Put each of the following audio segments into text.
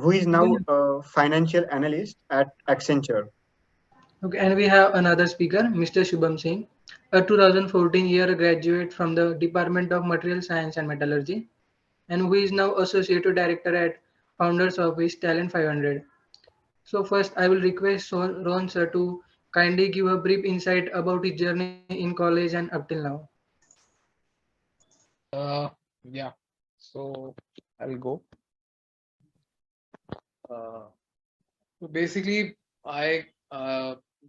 who is now Okay. a financial analyst at Accenture. Okay, and we have another speaker, Mr. Shubham Singh, a 2014 year graduate from the Department of Material Science and Metallurgy, and who is now Associate Director at Founders Office Talent 500. So first, I will request Rohan sir to kindly give a brief insight about his journey in college and up till now. Yeah. So I'll go. Uh, so basically, I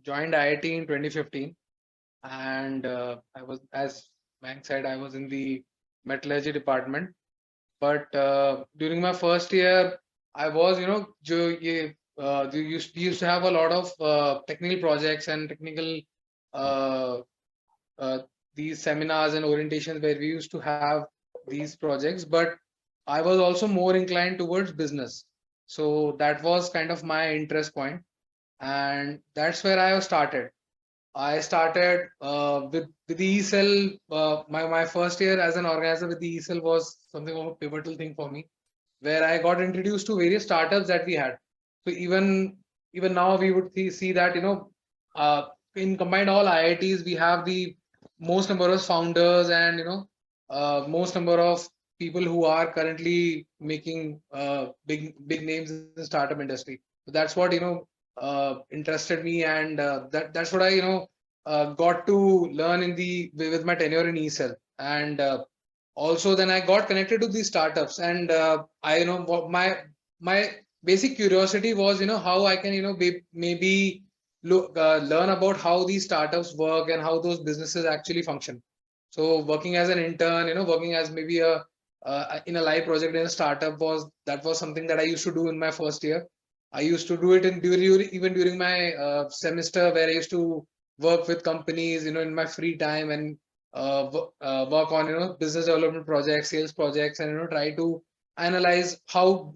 joined IIT in 2015, and I was, as Bank said, I was in the metallurgy department. But during my first year, I was, used to have a lot of technical projects and technical uh, uh, these seminars and orientations where we used to have these projects. But I was also more inclined towards business. So that was kind of my interest point, and that's where I started. I started with the ESL. My first year as an organizer with the ESL was something of a pivotal thing for me, where I got introduced to various startups that we had. So even now we would see that uh, in combined all IITs we have the most number of founders and most number of people who are currently making big names in the startup industry. So that's what interested me, and that's what I got to learn in the with my tenure in ESL. And also then I got connected to these startups, and I my basic curiosity was how I can maybe learn about how these startups work and how those businesses actually function. So working as an intern, working as maybe a in a live project in a startup, was something that I used to do in my first year. I used to do it in even during my semester, where I used to work with companies in my free time, and work on business development projects, sales projects, and try to analyze how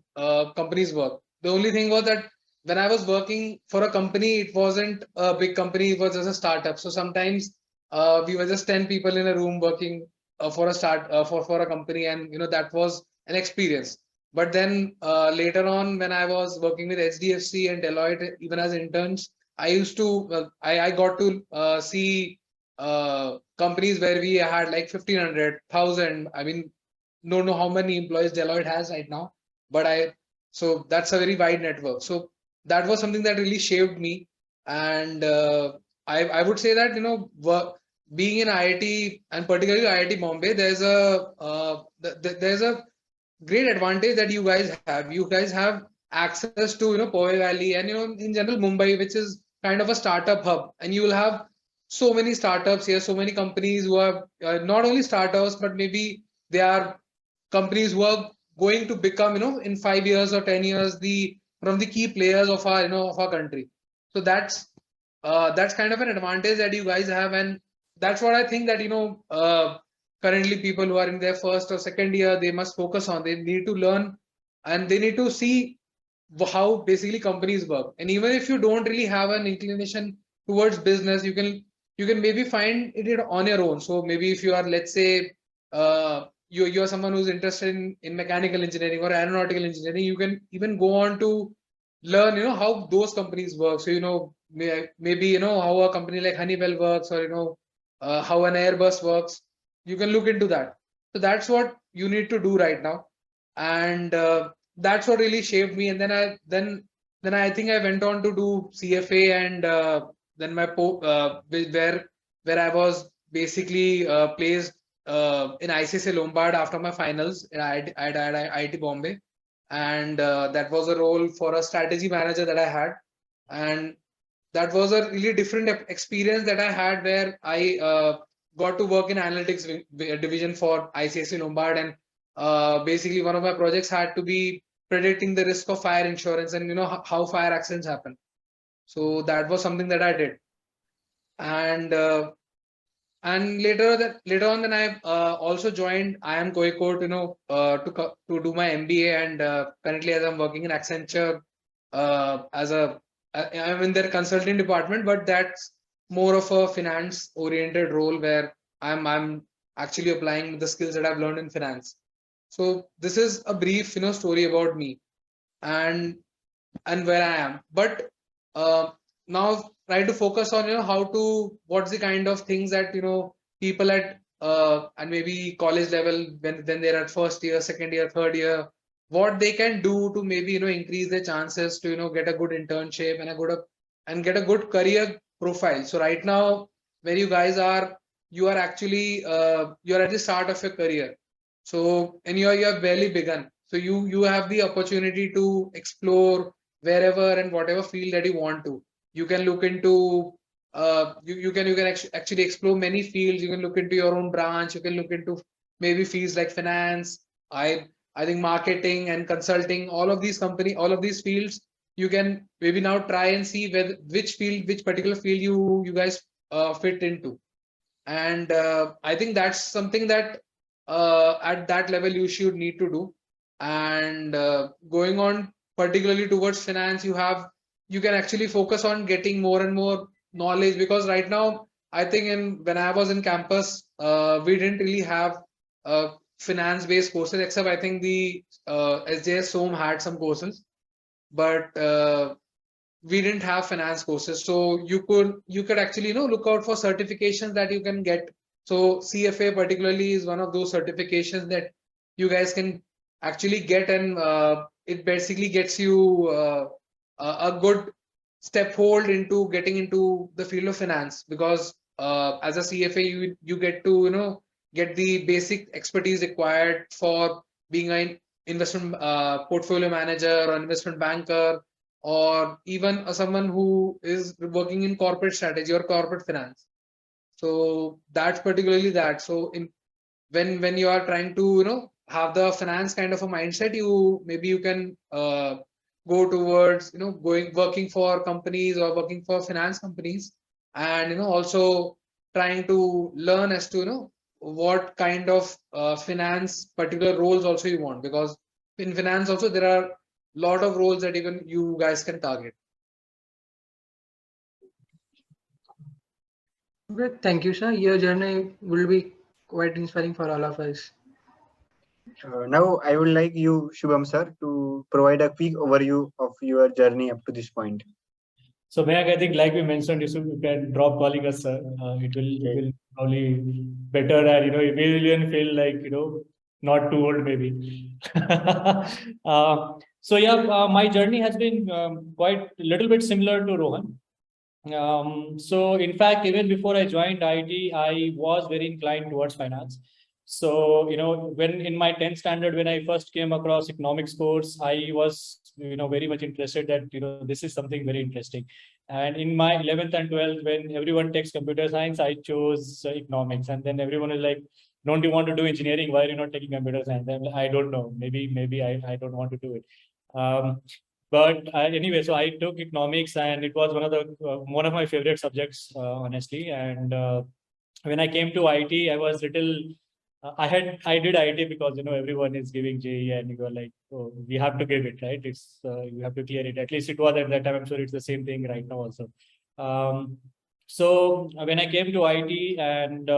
companies work. The only thing was that when I was working for a company, it wasn't a big company, it was just a startup. So sometimes we were just 10 people in a room working for a for a company, and that was an experience. But then later on, when I was working with HDFC and Deloitte, even as interns, I used to I got to see companies where we had like 1,500, 1,000. I mean, don't know how many employees Deloitte has right now, but so that's a very wide network. So that was something that really shaped me. And I would say that being in IIT, and particularly IIT Bombay, there's a great advantage that you guys have. You guys have access to Powai Valley, and in general Mumbai, which is kind of a startup hub, and you will have so many startups here, so many companies who are not only startups, but maybe they are companies who are going to become in 5 years or 10 years the one of the key players of our of our country. So that's kind of an advantage that you guys have, and that's what I think that currently people who are in their first or second year, they must focus on. They need to learn, and they need to see how basically companies work. And even if you don't really have an inclination towards business, you can maybe find it on your own. So maybe if you are, let's say, you're someone who's interested in mechanical engineering or aeronautical engineering, you can even go on to learn how those companies work. So maybe how a company like Honeywell works, or how an Airbus works. You can look into that. So that's what you need to do right now. And that's what really shaped me. And then I think I went on to do CFA, and then where I was basically placed in ICSA Lombard after my finals at IIT Bombay. And that was a role for a strategy manager that I had. And that was a really different experience that I had, where I got to work in analytics division for ICSE Lombard. And basically one of my projects had to be predicting the risk of fire insurance, and how fire accidents happen. So that was something that I did. And later on, then I also joined IIM Kozhikode, to do my MBA. And currently, as I'm working in Accenture, as I'm in their consulting department, but that's more of a finance oriented role, where I'm actually applying the skills that I've learned in finance. So this is a brief story about me. and where I am. But now try to focus on what's the kind of things that people at and maybe college level, when they're at first year, second year, third year, what they can do to maybe increase their chances to get a good internship and get a good career profile. So right now, where you guys are, you are actually you're at the start of your career. So and you have barely begun. So you have the opportunity to explore wherever and whatever field that you want to. You can look into you can actually explore many fields. You can look into your own branch. You can look into maybe fields like finance. I think marketing and consulting. All of these fields, you can maybe now try and see which particular field you guys fit into. And I think that's something that at that level you should need to do. And going on particularly towards finance, you can actually focus on getting more and more knowledge, because right now I think when I was in campus, we didn't really have finance based courses, except I think the SJS SOM had some courses, but we didn't have finance courses. So you could actually look out for certifications that you can get. So CFA particularly is one of those certifications that you guys can actually get, and it basically gets you a good step hold into getting into the field of finance, because as a CFA you get to get the basic expertise required for being an investment portfolio manager or investment banker, or even someone who is working in corporate strategy or corporate finance. So that's particularly that. So when you are trying to have the finance kind of a mindset, you can go towards working for companies or working for finance companies, and also trying to learn as to what kind of finance particular roles also you want, because in finance also there are lot of roles that even you guys can target. Okay, thank you, sir. Your journey will be quite inspiring for all of us. Now I would like you, Shubham sir, to provide a quick overview of your journey up to this point. So Mayank, I think like we mentioned, you can drop calling us, sir. It will probably better, and we will even feel like not too old maybe. So yeah, my journey has been quite a little bit similar to Rohan. So in fact, even before I joined IT, I was very inclined towards finance. So, when in my 10th standard, when I first came across economics course, I was, very much interested that, this is something very interesting. And in my 11th and 12th, when everyone takes computer science, I chose economics. And then everyone is like, don't you want to do engineering? Why are you not taking computer science? And I don't know, maybe I don't want to do it. But anyway, so I took economics, and it was one of my favorite subjects, honestly. And when I came to IT, I was little. I did IT because everyone is giving JEE, and you were like, oh, we have to give it, right? It's you have to clear it. At least it was at that time. I'm sure it's the same thing right now also. So when I came to IT, and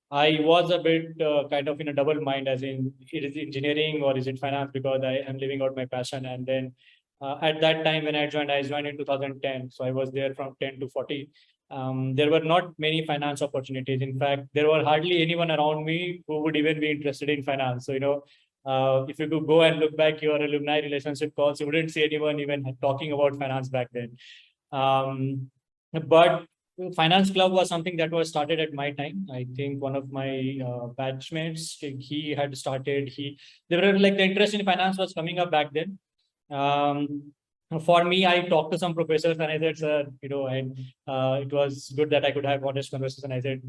I was a bit kind of in a double mind, as in, it is engineering or is it finance, because I am living out my passion. And then at that time when I joined in 2010. So I was there from 10 to 40. There were not many finance opportunities. In fact, there were hardly anyone around me who would even be interested in finance. So, if you could go and look back your alumni relationship calls, you wouldn't see anyone even talking about finance back then. But finance club was something that was started at my time. I think one of my batchmates, he had started, they were like, the interest in finance was coming up back then. For me, I talked to some professors, and I said, sir, it was good that I could have honest conversation. I said,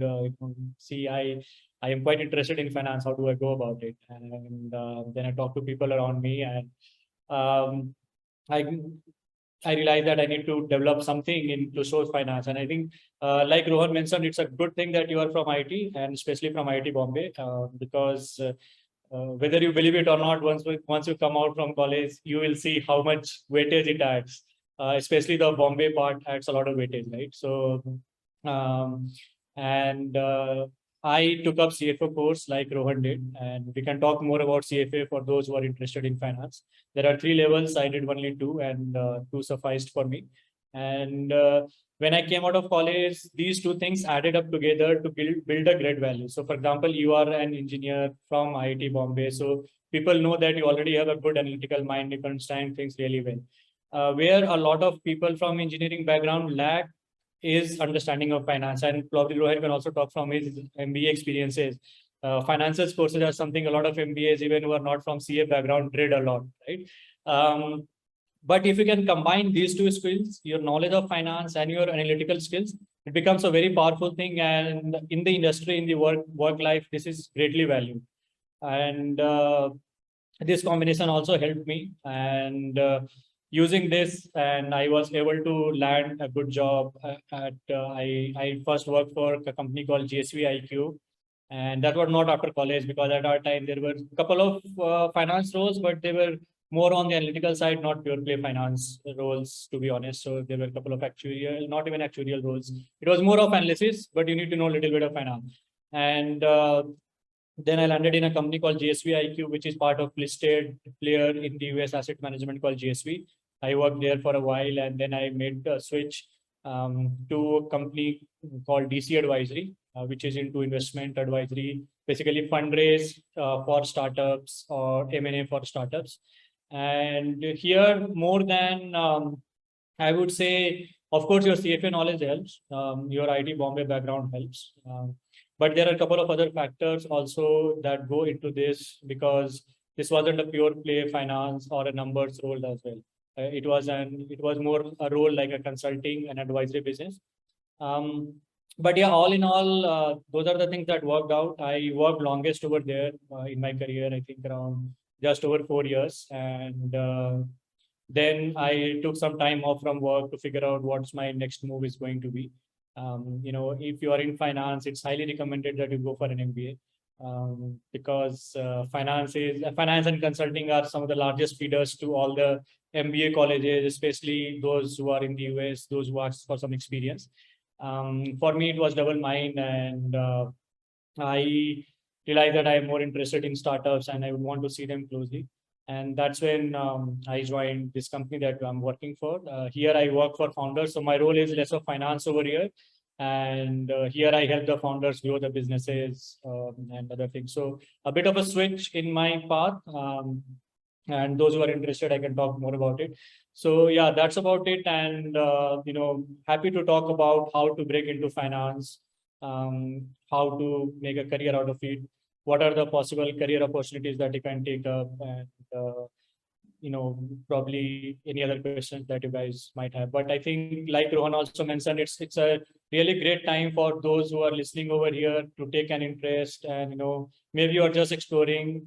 see, I am quite interested in finance. How do I go about it? And then I talked to people around me, and I realized that I need to develop something into source finance. And I think, like Rohan mentioned, it's a good thing that you are from IT, and especially from IT Bombay, because whether you believe it or not, once you come out from college, you will see how much weightage it adds. Especially the Bombay part adds a lot of weightage, right? So, and I took up CFA course like Rohan did, and we can talk more about CFA for those who are interested in finance. There are 3 levels. I did only 2, and 2 sufficed for me. And when I came out of college, these 2 things added up together to build a great value. So, for example, you are an engineer from IIT Bombay, so people know that you already have a good analytical mind. You can understand things really well. Where a lot of people from engineering background lack is understanding of finance, and probably Rohan can also talk from his MBA experiences. Finances courses are something a lot of MBAs, even who are not from CA background, did a lot, right? But if you can combine these 2 skills, your knowledge of finance and your analytical skills, it becomes a very powerful thing. And in the industry, in the work life, this is greatly valued. And this combination also helped me. And using this, and I was able to land a good job I first worked for a company called GSV and that was not after college, because at our time there were a couple of finance roles, but they were more on the analytical side, not pure play finance roles, to be honest. So there were a couple of actuarial, not even actuarial roles. It was more of analysis, but you need to know a little bit of finance. And then I landed in a company called GSV, which is part of listed player in the US asset management called GSV. I worked there for a while, and then I made a switch to a company called DC Advisory, which is into investment advisory, basically fundraise for startups or M&A for startups. And here, more than I would say, of course, your CFA knowledge helps, your IIT Bombay background helps. But there are a couple of other factors also that go into this, because this wasn't a pure play finance or a numbers role as well. It was more a role like a consulting and advisory business. But yeah, all in all, those are the things that worked out. I worked longest over there in my career, I think around just over 4 years. And then I took some time off from work to figure out what's my next move is going to be. If you are in finance, it's highly recommended that you go for an MBA, because finance and consulting are some of the largest feeders to all the MBA colleges, especially those who are in the US, those who ask for some experience. For me, it was double mind, and I realized that I am more interested in startups and I would want to see them closely. And that's when I joined this company that I'm working for. Here I work for founders. So my role is less of finance over here. And here I help the founders grow the businesses and other things. So a bit of a switch in my path. And those who are interested, I can talk more about it. So yeah, that's about it. And, happy to talk about how to break into finance, how to make a career out of it, what are the possible career opportunities that you can take up, and probably any other questions that you guys might have. But I think, like Rohan also mentioned, it's a really great time for those who are listening over here to take an interest, and maybe you are just exploring.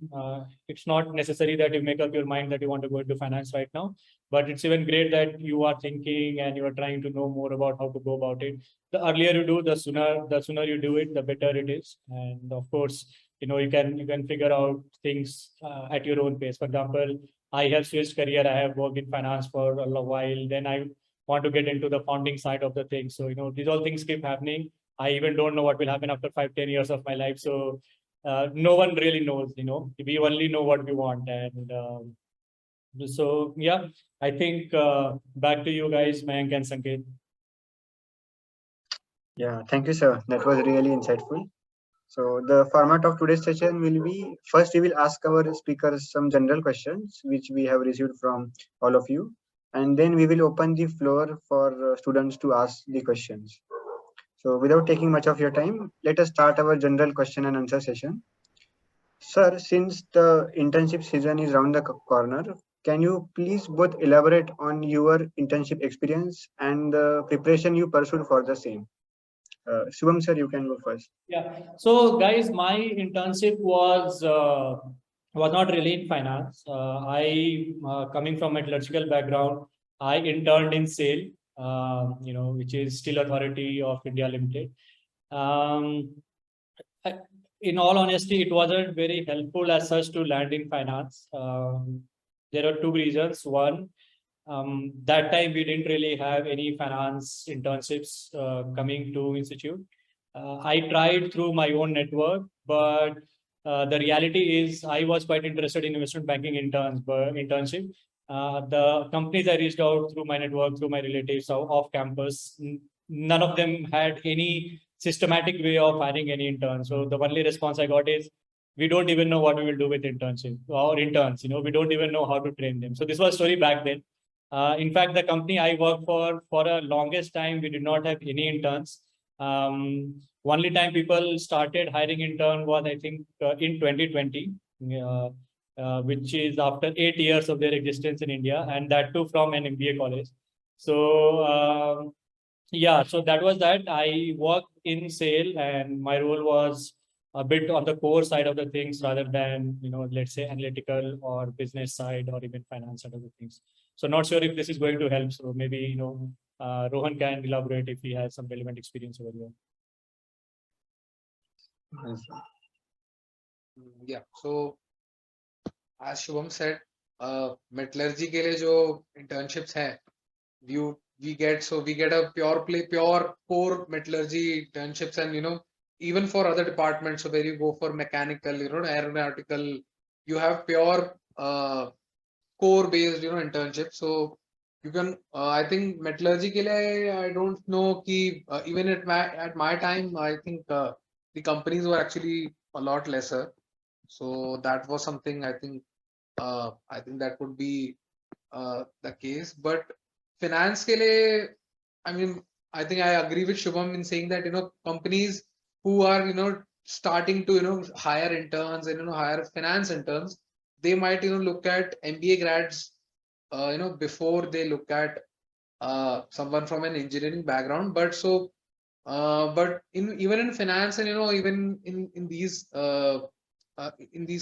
It's not necessary that you make up your mind that you want to go into finance right now, but it's even great that you are thinking and you are trying to know more about how to go about it. The earlier you do, the sooner you do it, the better it is. And of course, you can figure out things at your own pace. For example, I have switched career. I have worked in finance for a while. Then I want to get into the founding side of the thing. So, these all things keep happening. I even don't know what will happen after 5-10 years of my life. So no one really knows, we only know what we want. And so, yeah, I think back to you guys, Mayank and Sanket. Yeah, thank you, sir. That was really insightful. So the format of today's session will be, first we will ask our speakers some general questions which we have received from all of you, and then we will open the floor for students to ask the questions. So without taking much of your time, let us start our general question and answer session. Sir, since the internship season is around the corner, can you please both elaborate on your internship experience and the preparation you pursued for the same? Shubham sir, you can go first. Yeah. So guys, my internship was not really in finance. I coming from a metallurgical background, I interned in SAIL, which is Steel Authority of India Limited. In all honesty, it wasn't very helpful as such to land in finance. There are 2 reasons. One, that time we didn't really have any finance internships coming to institute. I tried through my own network, but the reality is I was quite interested in investment banking internship. The companies I reached out through my network, through my relatives off campus, none of them had any systematic way of hiring any interns. So the only response I got is, we don't even know what we will do with internship or interns. We don't even know how to train them. So this was story back then. In fact, the company I worked for a longest time, we did not have any interns. Only time people started hiring intern was, I think, in 2020, which is after 8 years of their existence in India, and that too from an MBA college. So yeah, so that was that. I worked in sale, and my role was a bit on the core side of the things rather than, let's say analytical or business side or even finance side of the things. So not sure if this is going to help. So maybe, Rohan can elaborate if he has some relevant experience over here. Yeah. So as Shubham said, metallurgy के लिए जो internships हैं, we get a pure core metallurgy internships, and even for other departments, so where you go for mechanical, aeronautical, you have pure core based internship. So you can I think metallurgy के लिए I don't know कि even at my time I think the companies were actually a lot lesser. So that was something I think that would be the case. But finance ke liye, I mean, I think I agree with Shubham in saying that companies who are starting to hire interns and hire finance interns, they might look at MBA grads before they look at someone from an engineering background. But but even in finance and even in these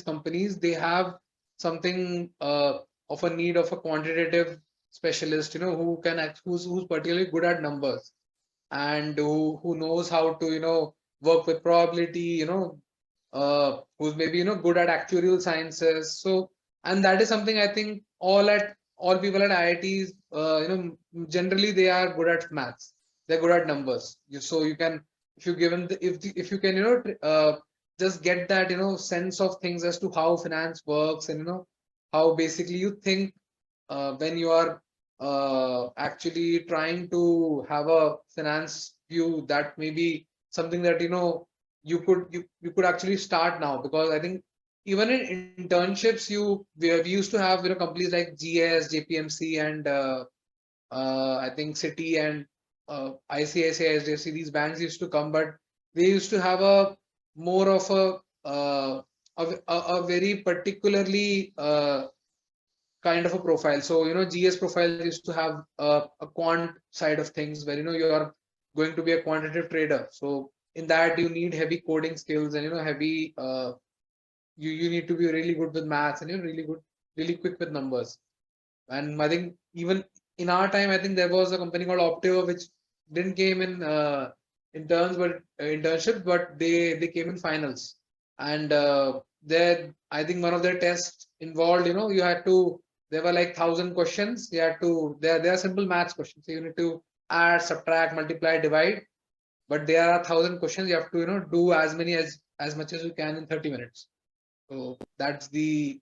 companies, they have something of a need of a quantitative specialist, who's particularly good at numbers, and who knows how to work with probability, who's maybe good at actuarial sciences. So, and that is something I think all people at IITs, generally they are good at maths, they're good at numbers. So you can, if you given the, if you can just get that sense of things as to how finance works, and how basically you think when you are actually trying to have a finance view, that may be something that you could actually start now. Because I think even in internships, we used to have companies like GS, JPMC, and I think Citi and ICICI, HDFC, these banks used to come, but they used to have a more of a very particularly kind of a profile. So GS profile used to have a quant side of things, where you are going to be a quantitative trader. So in that you need heavy coding skills, and heavy you need to be really good with maths, and really quick with numbers. And I think even in our time, I think there was a company called Optiva, which didn't came in internships, but they came in finals. And I think one of their tests involved, you had to, there were like 1,000 questions. You had to, they are simple maths questions. So you need to add, subtract, multiply, divide. But there are 1,000 questions. You have to do as many as much as you can in 30 minutes. So that's the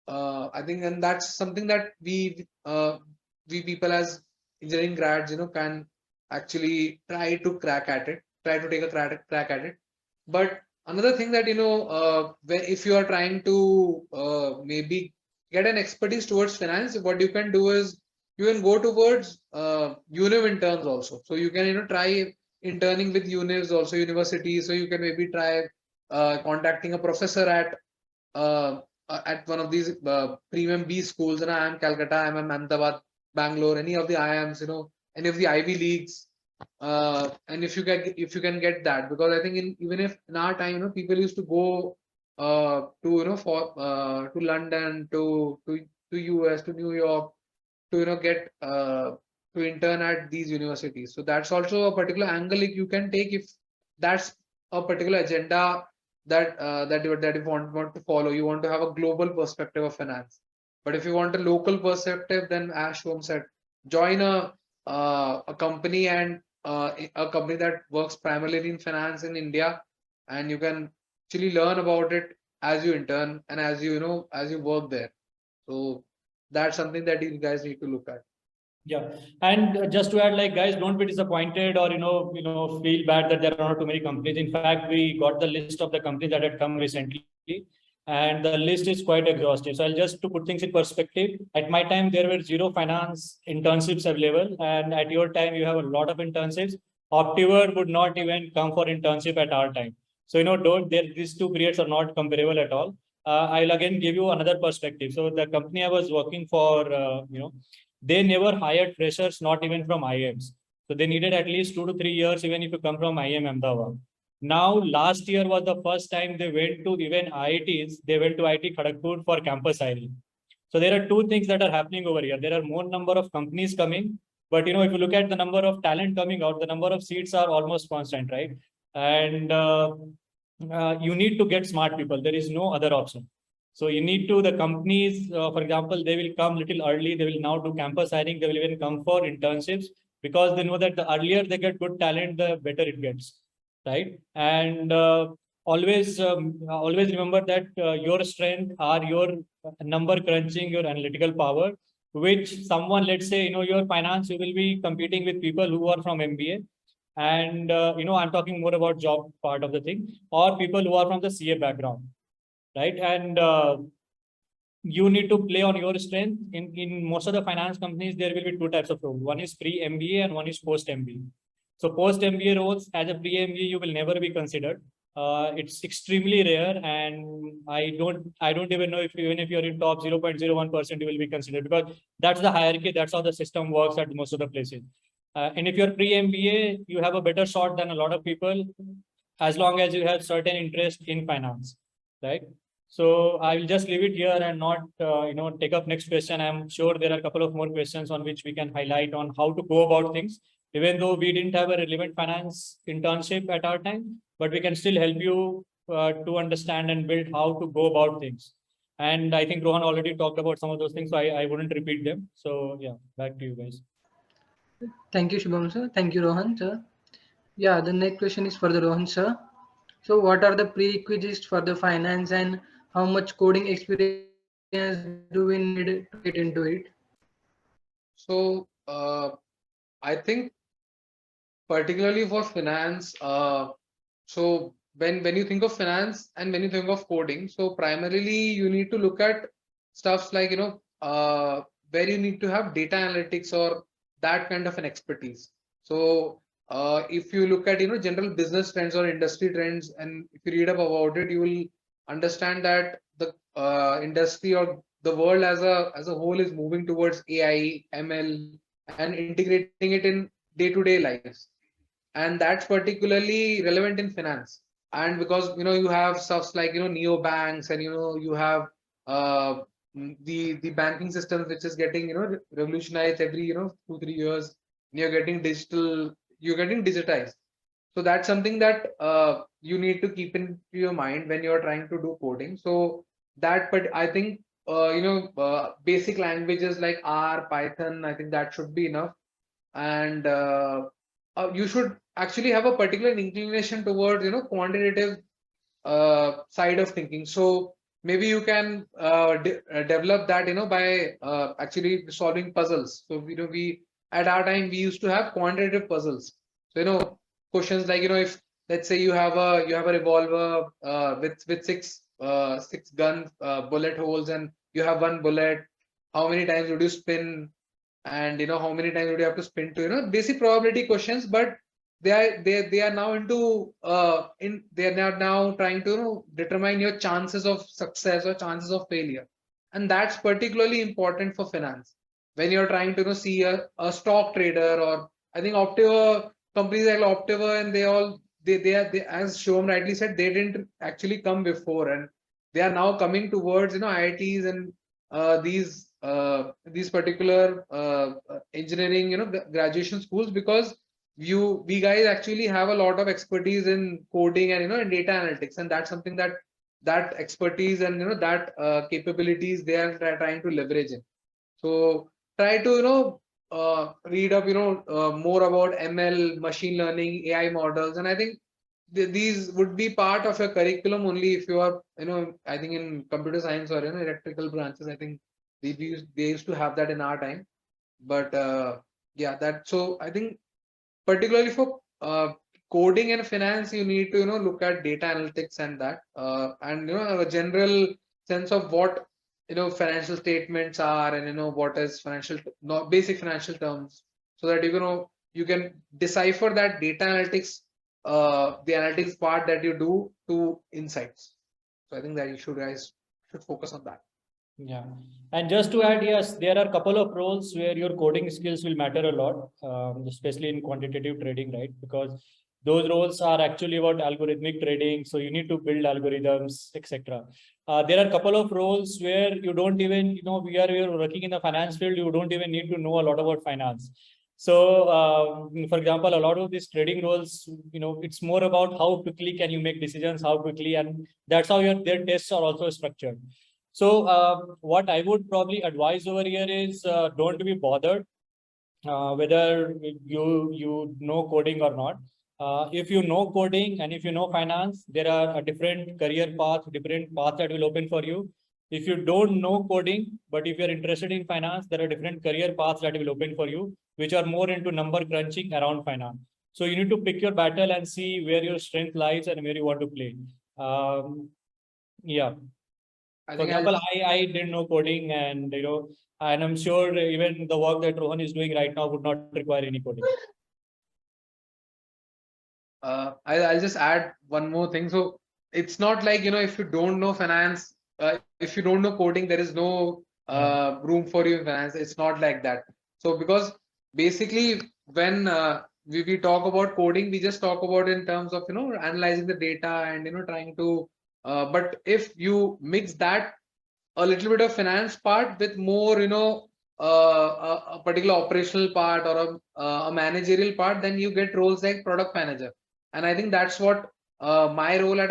I think, and that's something that we people as engineering grads can actually try to crack at it, try to take a crack at it. But another thing that if you are trying to maybe get an expertise towards finance, what you can do is you can go towards univ interns also. So you can try interning with univs also, universities. So you can maybe try contacting a professor at one of these premium B schools, IIM Calcutta, IIM Ahmedabad, Bangalore, any of the IIMs, any of the Ivy Leagues, and if you can get that. Because I think even if in our time, people used to go to London, to US, to New York, to get to intern at these universities. So that's also a particular angle you can take, if that's a particular agenda that you want to follow. You want to have a global perspective of finance. But if you want a local perspective, then as Shubham said, join a company and a company that works primarily in finance in India, and you can actually learn about it as you intern and as as you work there. So that's something that you guys need to look at. Yeah, and just to add, like, guys, don't be disappointed or feel bad that there are not too many companies. In fact, we got the list of the companies that had come recently, and the list is quite exhaustive. So I'll just to put things in perspective. At my time, there were 0 finance internships available, and at your time, you have a lot of internships. Optiver would not even come for internship at our time. So don't there. These two periods are not comparable at all. I'll again give you another perspective. So the company I was working for, they never hired freshers, not even from IIMs. So they needed at least 2 to 3 years, even if you come from IIM Ahmedabad. Now, last year was the first time they went to even IITs. They went to IIT Kharagpur for campus hiring. So there are two things that are happening over here. There are more number of companies coming, but if you look at the number of talent coming out, the number of seats are almost constant, right? And you need to get smart people. There is no other option. So you need to, the companies, for example, they will come little early. They will now do campus hiring. They will even come for internships because they know that the earlier they get good talent, the better it gets, right? And always remember that your strength are your number crunching, your analytical power, which someone, let's say, your finance, you will be competing with people who are from MBA. And, I'm talking more about job part of the thing, or people who are from the CA background, right? And you need to play on your strength. In most of the finance companies, there will be two types of roles. One is pre-MBA and one is post-MBA. So post-MBA roles as a pre-MBA, you will never be considered. It's extremely rare, and I don't even know if even if you're in top 0.01%, you will be considered, because that's the hierarchy. That's how the system works at most of the places. And if you're pre-MBA, you have a better shot than a lot of people, as long as you have certain interest in finance, right? So I will just leave it here and not, take up next question. I'm sure there are a couple of more questions on which we can highlight on how to go about things. Even though we didn't have a relevant finance internship at our time, but we can still help you to understand and build how to go about things. And I think Rohan already talked about some of those things, so I wouldn't repeat them. So yeah, back to you guys. Thank you, Shubham sir. Thank you, Rohan sir. Yeah, the next question is for the Rohan sir. So what are the prerequisites for the finance, and how much coding experience do we need to get into it? So I think particularly for finance, so when you think of finance and when you think of coding, so primarily you need to look at stuffs like where you need to have data analytics or that kind of an expertise. So if you look at general business trends or industry trends, and if you read up about it, you will understand that the industry or the world as a whole is moving towards AI, ML, and integrating it in day-to-day lives, and that's particularly relevant in finance. And because you have stuffs like neobanks, and you have uh, the banking system which is getting revolutionized every 2-3 years, and you're getting digitized. So that's something that you need to keep in your mind when you're trying to do coding. So that, but I think basic languages like R, Python, I think that should be enough. And you should actually have a particular inclination towards quantitative side of thinking. So maybe you can develop that by actually solving puzzles. So we at our time we used to have quantitative puzzles. So questions like if let's say you have a revolver with six gun bullet holes, and you have one bullet, how many times would you spin, and how many times would you have to spin to basic probability questions. But they are now into they are now trying to determine your chances of success or chances of failure, and that's particularly important for finance when you're trying to see a stock trader. Or I think Optiva, companies like Optiva, and they as Shubham rightly said, they didn't actually come before, and they are now coming towards IITs and these particular engineering graduation schools, because we guys actually have a lot of expertise in coding and in data analytics, and that's something that expertise and that capabilities they are trying to leverage in. So try to read up, more about ML, machine learning, AI models, and I think these would be part of your curriculum only if you are, I think in computer science or electrical branches. I think they used to have that in our time, but yeah, that. So I think particularly for coding and finance, you need to look at data analytics and that, and a general sense of what financial statements are, and what is financial, not basic financial terms, so that you can decipher that data analytics, the analytics part that you do to insights. So I think that you guys should focus on that. Yeah, and just to add, yes, there are a couple of roles where your coding skills will matter a lot, especially in quantitative trading, right? Because those roles are actually about algorithmic trading, so you need to build algorithms, etc. There are a couple of roles where you don't even, you're working in the finance field, you don't even need to know a lot about finance. So, for example, a lot of these trading roles, it's more about how quickly can you make decisions, how quickly, and that's how their tests are also structured. So what I would probably advise over here is don't be bothered whether you know coding or not. If you know coding and if you know finance, there are a different career path, different paths that will open for you. If you don't know coding, but if you're interested in finance, there are different career paths that will open for you, which are more into number crunching around finance. So you need to pick your battle and see where your strength lies and where you want to play. Yeah. For example, I didn't know coding, and and I'm sure even the work that Rohan is doing right now would not require any coding. I'll just add one more thing. So it's not like if you don't know finance, if you don't know coding, there is no room for you in finance. It's not like that. So because basically when we talk about coding, we just talk about in terms of analyzing the data and trying to. But if you mix that a little bit of finance part with more a particular operational part or a managerial part, then you get roles like product manager. And I think that's what my role at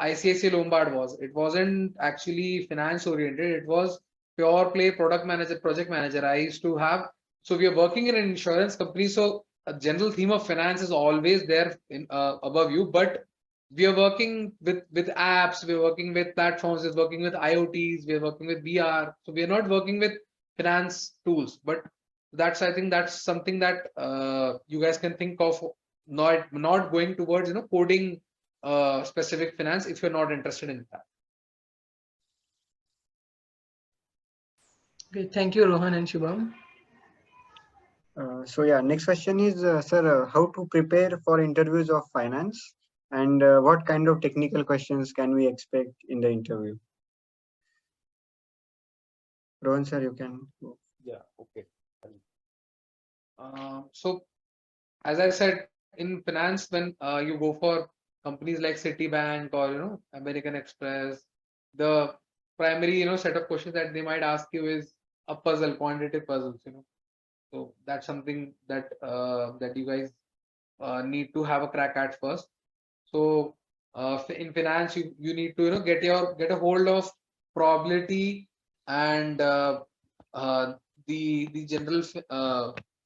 ICICI Lombard was. It wasn't actually finance oriented, it was pure play product manager, project manager. I used to have, so we are working in an insurance company, so a general theme of finance is always there in above you, but we are working with apps, we're working with platforms, we're working with IoTs, we're working with VR. So we are not working with finance tools, but I think that's something that you guys can think of, not going towards coding specific finance if you're not interested in that. Okay, thank you, Rohan and Shubham. So yeah, next question is, sir, how to prepare for interviews of finance, and what kind of technical questions can we expect in the interview? Rohan sir, you can go. Yeah, okay. So as I said, in finance, when you go for companies like Citibank or American Express, the primary set of questions that they might ask you is a puzzle, quantitative puzzles. So that's something that that you guys need to have a crack at first. So in finance, you need to get a hold of probability and uh, the general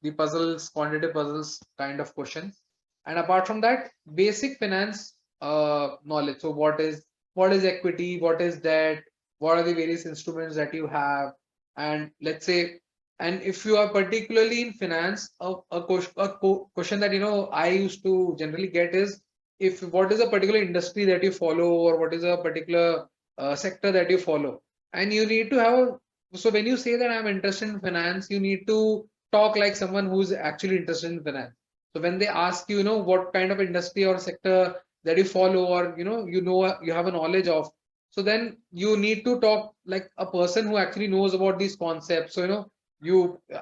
the puzzles, quantitative puzzles kind of questions. And apart from that, basic finance knowledge. So what is equity, what is debt, what are the various instruments that you have, and let's say, and if you are particularly in finance, a question that I used to generally get is, if what is a particular industry that you follow, or what is a particular sector that you follow, and you need to have so when you say that I'm interested in finance, you need to talk like someone who's actually interested in finance. So when they ask you, what kind of industry or sector that you follow, or you have a knowledge of, so then you need to talk like a person who actually knows about these concepts. So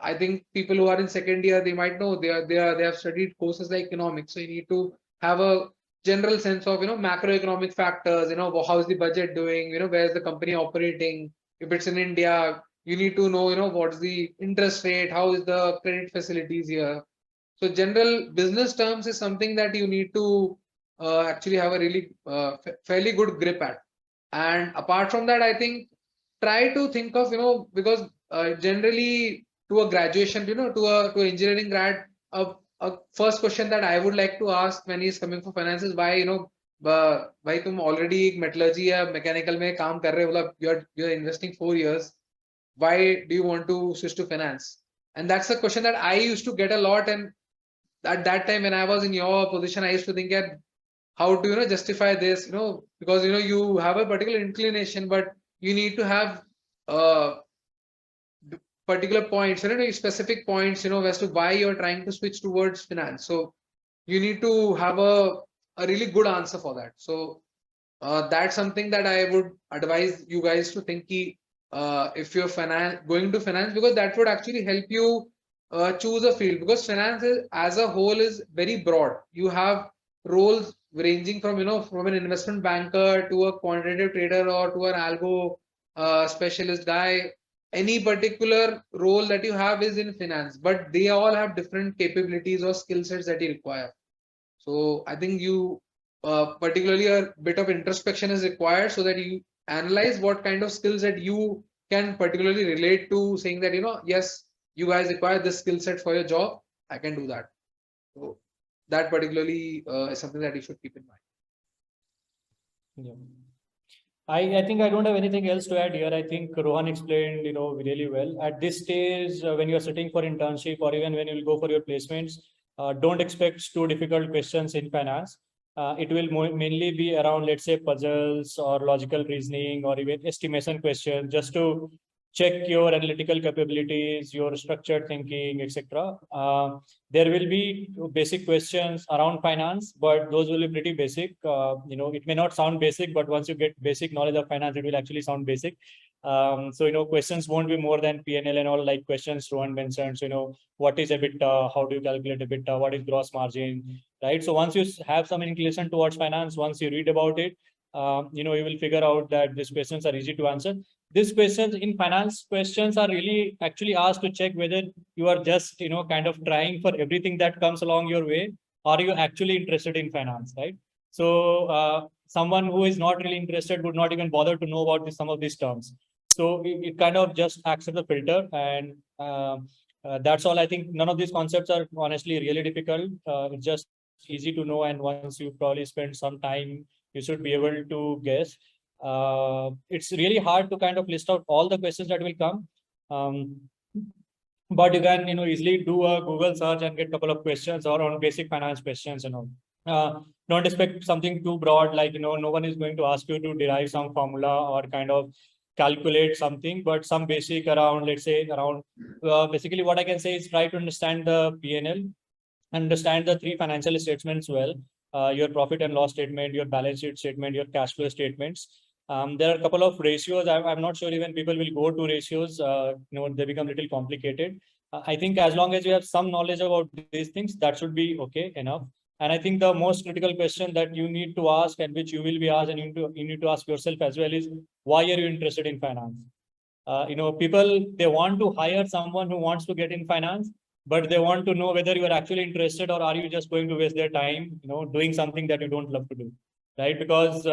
I think people who are in second year, they might know, they have studied courses like economics. So you need to have a general sense of macroeconomic factors. How's the budget doing? Where's the company operating? If it's in India, you need to know what's the interest rate, how is the credit facilities here. So general business terms is something that you need to actually have a really fairly good grip at. And apart from that, I think try to think of because generally to a graduation, to engineering grad, a first question that I would like to ask when he's coming for finance is why, भाई तुम already metallurgy या mechanical में काम कर रहे हो, मतलब you're investing 4 years, why do you want to switch to finance? And that's a question that I used to get a lot. And at that time when I was in your position, I used to think that how to justify this, because you have a particular inclination, but you need to have particular points, specific points, as to why you're trying to switch towards finance. So you need to have a really good answer for that. So that's something that I would advise you guys to think if you're going to finance, because that would actually help you choose a field, because finance as a whole is very broad. You have roles ranging from from an investment banker to a quantitative trader or to an algo specialist guy. Any particular role that you have is in finance, but they all have different capabilities or skill sets that you require. So I think you particularly a bit of introspection is required so that you analyze what kind of skills that you can particularly relate to, saying that yes, you guys require this skill set for your job, I can do that. So that particularly is something that you should keep in mind. Yeah. I think I don't have anything else to add here. I think Rohan explained, really well. At this stage, when you're sitting for internship or even when you'll go for your placements, don't expect too difficult questions in finance. It will mainly be around, let's say, puzzles or logical reasoning or even estimation questions, just to check your analytical capabilities, your structured thinking, etc. There will be basic questions around finance, but those will be pretty basic. It may not sound basic, but once you get basic knowledge of finance, it will actually sound basic. So, questions won't be more than P&L and all, like questions Rohan mentioned. So, what is EBITDA? How do you calculate EBITDA? What is gross margin? Right. So once you have some inclination towards finance, once you read about it, you will figure out that these questions are easy to answer. These questions in finance questions are really actually asked to check whether you are just, kind of trying for everything that comes along your way, or are you actually interested in finance, right? So someone who is not really interested would not even bother to know about some of these terms. So it kind of just acts as a filter, and that's all. I think none of these concepts are honestly really difficult. It's just easy to know, and once you probably spend some time, you should be able to guess. It's really hard to kind of list out all the questions that will come, but you can easily do a Google search and get a couple of questions or on basic finance questions and all. Don't expect something too broad, like no one is going to ask you to derive some formula or kind of calculate something, but some basic around, let's say, basically what I can say is try to understand the P&L, understand the 3 financial statements well, your profit and loss statement, your balance sheet statement, your cash flow statements. There are a couple of ratios. I'm not sure even people will go to ratios. They become a little complicated. I think as long as you have some knowledge about these things, that should be okay enough. And I think the most critical question that you need to ask, and which you will be asked, and you need to ask yourself as well, is why are you interested in finance? People, they want to hire someone who wants to get in finance, but they want to know whether you are actually interested, or are you just going to waste their time, doing something that you don't love to do, right? Because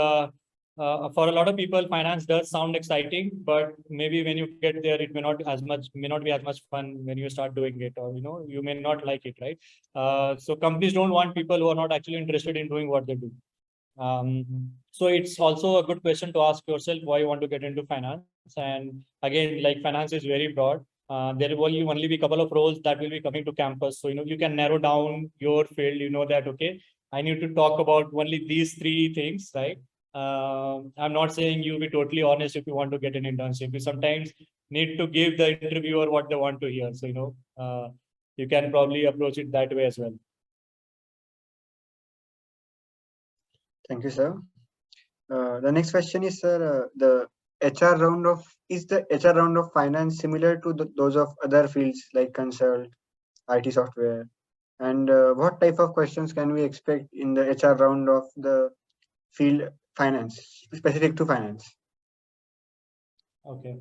for a lot of people, finance does sound exciting, but maybe when you get there, it may not be as much fun when you start doing it, or you may not like it, right? So companies don't want people who are not actually interested in doing what they do. So it's also a good question to ask yourself why you want to get into finance. And again, like finance is very broad. There will only be a couple of roles that will be coming to campus. So, you can narrow down your field, that, okay, I need to talk about only these 3 things, right? I'm not saying you be totally honest if you want to get an internship. You sometimes need to give the interviewer what they want to hear. So, you can probably approach it that way as well. Thank you, sir. The next question is, sir, the HR round of finance similar to those of other fields like consult, IT software, and what type of questions can we expect in the HR round of the field finance, specific to finance? Okay.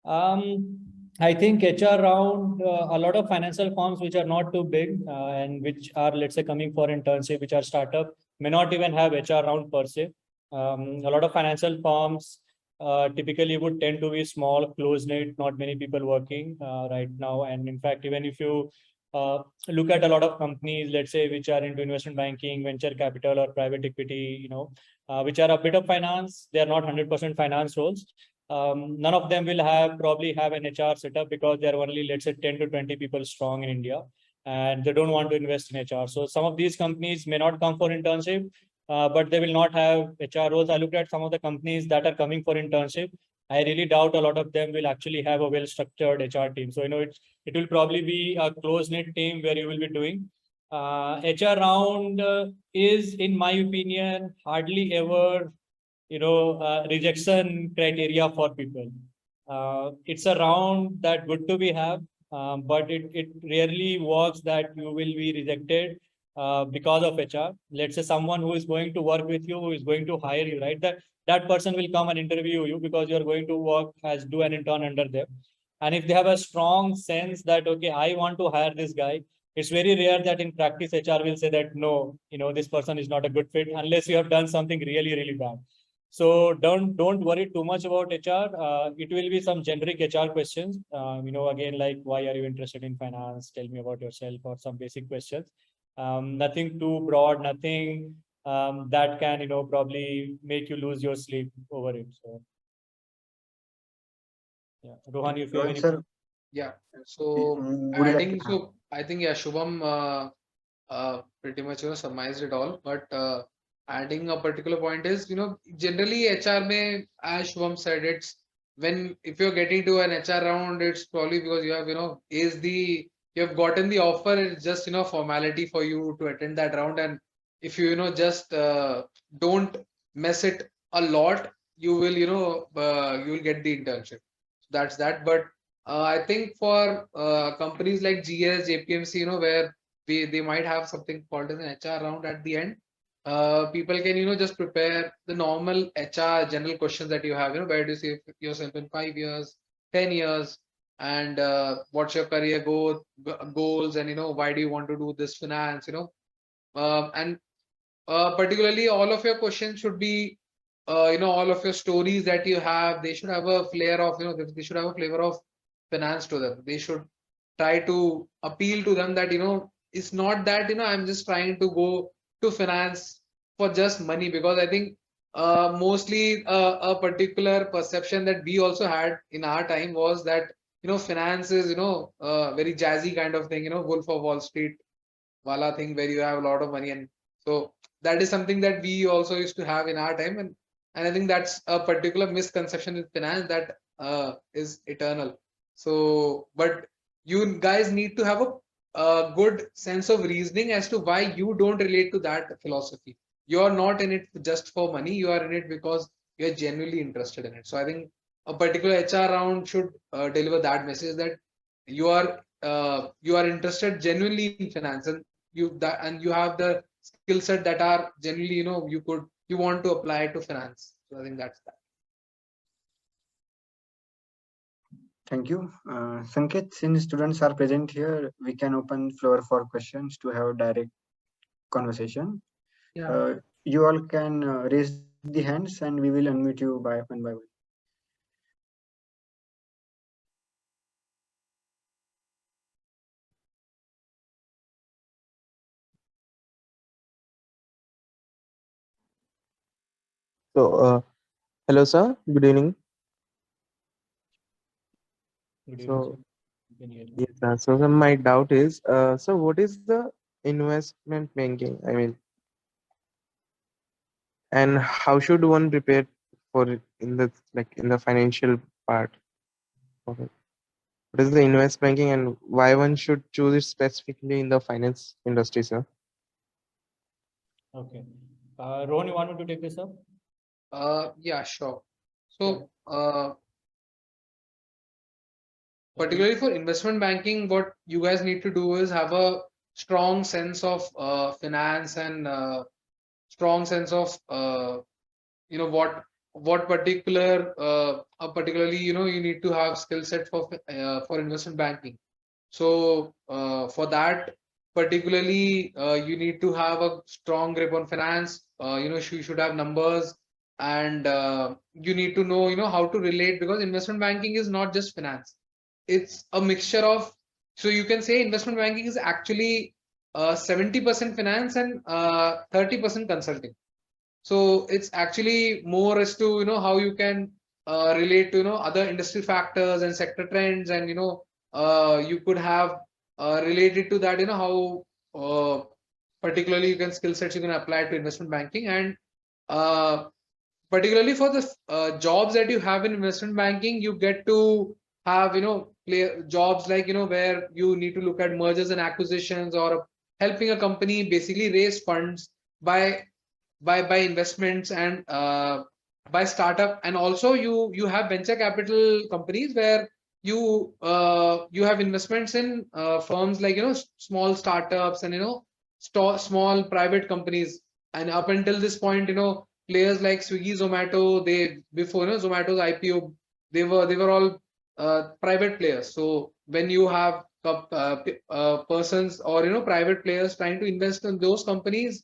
I think HR round, a lot of financial firms which are not too big and which are, let's say, coming for internship, which are startup, may not even have HR round per se. A lot of financial firms typically would tend to be small, close-knit, not many people working right now. And in fact, even if you look at a lot of companies, let's say, which are into investment banking, venture capital, or private equity, which are a bit of finance, they are not 100% finance roles. None of them will probably have an HR setup because they're only, let's say, 10 to 20 people strong in India, and they don't want to invest in HR. So some of these companies may not come for internship, but they will not have HR roles. I looked at some of the companies that are coming for internship. I really doubt a lot of them will actually have a well-structured HR team. So, it will probably be a close-knit team where you will be doing. HR round is, in my opinion, hardly ever, rejection criteria for people. It's a round that good to be have, but it rarely works that you will be rejected because of HR. Let's say someone who is going to work with you, who is going to hire you, right? That person will come and interview you because you're going to work as do an intern under them. And if they have a strong sense that, okay, I want to hire this guy, it's very rare that in practice HR will say that no, this person is not a good fit unless you have done something really, really bad. So don't worry too much about HR. It will be some generic HR questions. Again, like, why are you interested in finance? Tell me about yourself, or some basic questions. Nothing too broad, nothing that can, probably make you lose your sleep over it. So, yeah, Rohan, if you have Rohan any. sir, Yeah. So would you like adding, to? so I think, yeah, Shubham pretty much summarized it all. But adding a particular point is, generally HR may, as Shubham said, it's when if you're getting to an HR round, it's probably because you have, you have gotten the offer. It's just formality for you to attend that round, and if you just don't mess it a lot, you will you will get the internship. That's that. But I think for companies like GS, JPMC, where they might have something called as an HR round at the end. People can just prepare the normal HR general questions that you have. Where do you see yourself in 5 years, 10 years, and what's your career goals, and why do you want to do this finance? And particularly all of your questions should be all of your stories that you have, they should have a flair of they should have a flavor of finance to them. They should try to appeal to them that it's not that I'm just trying to go to finance for just money, because I think mostly a particular perception that we also had in our time was that finance is very jazzy kind of thing, Wolf of Wall Street wala thing, where you have a lot of money. And so that is something that we also used to have in our time, and I think that's a particular misconception with finance that is eternal. So but you guys need to have a good sense of reasoning as to why you don't relate to that philosophy. You're not in it just for money, you are in it because you're genuinely interested in it. So I think a particular HR round should deliver that message, that you are interested genuinely in finance, and you have the skill set that are generally you want to apply to finance. So I think that's that. Thank you. Sanket, since students are present here, we can open floor for questions to have direct conversation. Yeah. You all can raise the hands and we will unmute you by one by one. So, hello, sir. Good evening. Good evening, sir. So, You can hear me. yes, sir, my doubt is, so what is the investment banking? I mean, and how should one prepare for it in the financial part of it? What is the investment banking, and why one should choose it specifically in the finance industry, sir? Okay. Rohan, you want me to take this up? Yeah, sure. Yeah. So particularly for investment banking, what you guys need to do is have a strong sense of finance, and strong sense of what particularly you need to have skill set for investment banking. So for that particularly you need to have a strong grip on finance. You should have numbers, and you need to know, how to relate, because investment banking is not just finance. It's a mixture of, so you can say investment banking is actually 70% finance and 30% consulting. So it's actually more as to, how you can relate to, other industry factors and sector trends, and you could have related to that, how particularly you can skill sets you can apply to investment banking. And uh, particularly for the jobs that you have in investment banking, you get to have, play jobs like, where you need to look at mergers and acquisitions, or helping a company basically raise funds by by investments, and by startup. And also you have venture capital companies where you have investments in firms like, small startups, and small private companies. And up until this point, players like Swiggy, Zomato, they, before, Zomato's IPO, they were all private players. So when you have persons, or private players trying to invest in those companies,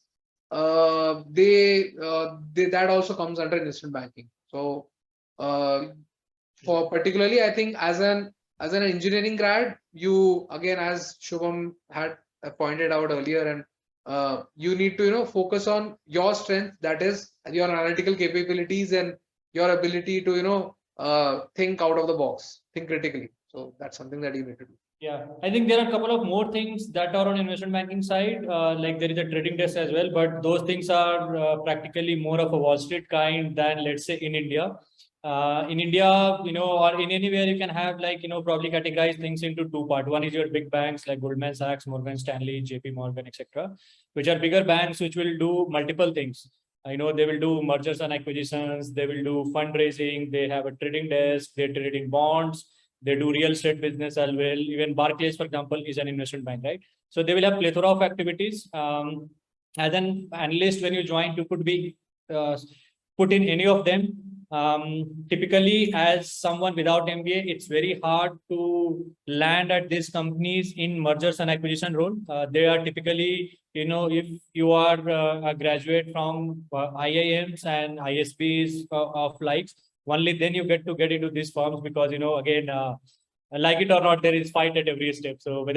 they that also comes under investment banking. So uh, for particularly, I think as an engineering grad, you, again, as Shubham had pointed out earlier, and you need to, focus on your strength, that is your analytical capabilities and your ability to, think out of the box, think critically. So that's something that you need to do. Yeah, I think there are a couple of more things that are on investment banking side. Like there is a trading desk as well, but those things are practically more of a Wall Street kind than, let's say, in India. In India, or in anywhere, you can have, like, probably categorize things into two parts. One is your big banks like Goldman Sachs, Morgan Stanley, JP Morgan, etc., which are bigger banks which will do multiple things. I know they will do mergers and acquisitions, they will do fundraising, they have a trading desk, they trade in bonds, they do real estate business as well. Even Barclays, for example, is an investment bank, right? So they will have plethora of activities. As an analyst, when you join, you could be put in any of them. Typically, as someone without MBA, it's very hard to land at these companies in mergers and acquisition role. They are typically, if you are a graduate from IIMs and ISBs of likes, only then you get to get into these firms, because again, like it or not, there is fight at every step. So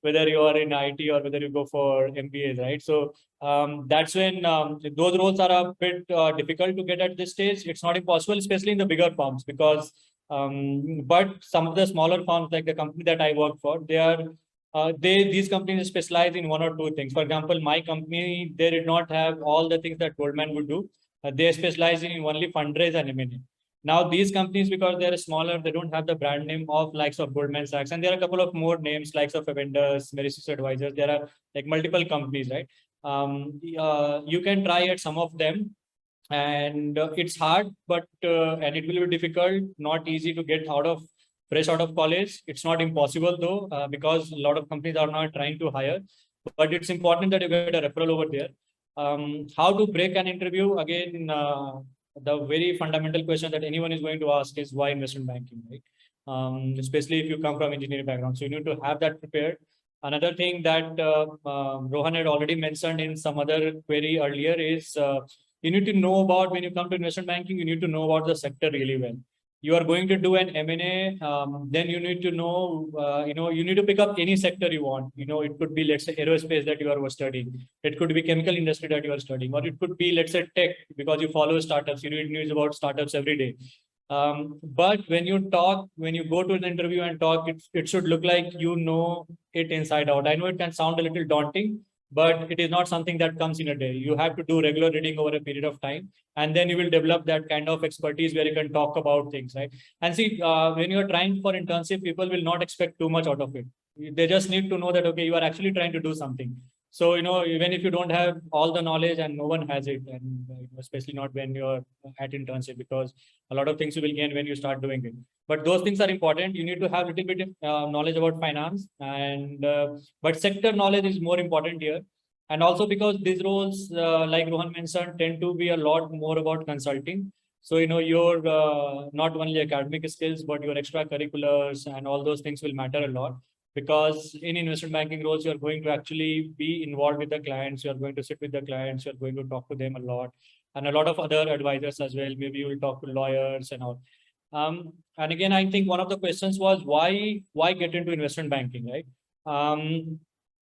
whether you are in IT or whether you go for MBAs, right? So that's when those roles are a bit difficult to get at this stage. It's not impossible, especially in the bigger firms, because but some of the smaller firms, like the company that I work for, these companies specialize in one or two things. For example, my company, they did not have all the things that Goldman would do. They specialize in only fundraise and M&A. Now these companies, because they're smaller, they don't have the brand name of likes of Goldman Sachs, and there are a couple of more names likes of Avendus, Merisis Advisors. There are like multiple companies, right? You can try at some of them, and it's hard, but and it will be difficult, not easy to get fresh out of college. It's not impossible though, because a lot of companies are not trying to hire, but it's important that you get a referral over there. How to break an interview? Again, the very fundamental question that anyone is going to ask is why investment banking, right? Especially if you come from engineering background. So you need to have that prepared. Another thing that Rohan had already mentioned in some other query earlier is you need to know about, when you come to investment banking, you need to know about the sector really well. You are going to do an M&A, then you need to know, you need to pick up any sector you want. It could be, let's say, aerospace that you are studying. It could be chemical industry that you are studying, or it could be, let's say, tech, because you follow startups. You read news about startups every day. But when you go to an interview and talk, it should look like you know it inside out. I know it can sound a little daunting, but it is not something that comes in a day. You have to do regular reading over a period of time, and then you will develop that kind of expertise where you can talk about things, right? And see, when you're trying for internship, people will not expect too much out of it. They just need to know that, okay, you are actually trying to do something. So, even if you don't have all the knowledge, and no one has it, and especially not when you're at internship, because a lot of things you will gain when you start doing it. But those things are important. You need to have a little bit of knowledge about finance, and but sector knowledge is more important here. And also because these roles, like Rohan mentioned, tend to be a lot more about consulting. So, your not only academic skills, but your extracurriculars and all those things will matter a lot. Because in investment banking roles, you're going to actually be involved with the clients, you're going to sit with the clients, you're going to talk to them a lot. and a lot of other advisors as well. Maybe you will talk to lawyers and all. And again, I think one of the questions was why get into investment banking, right?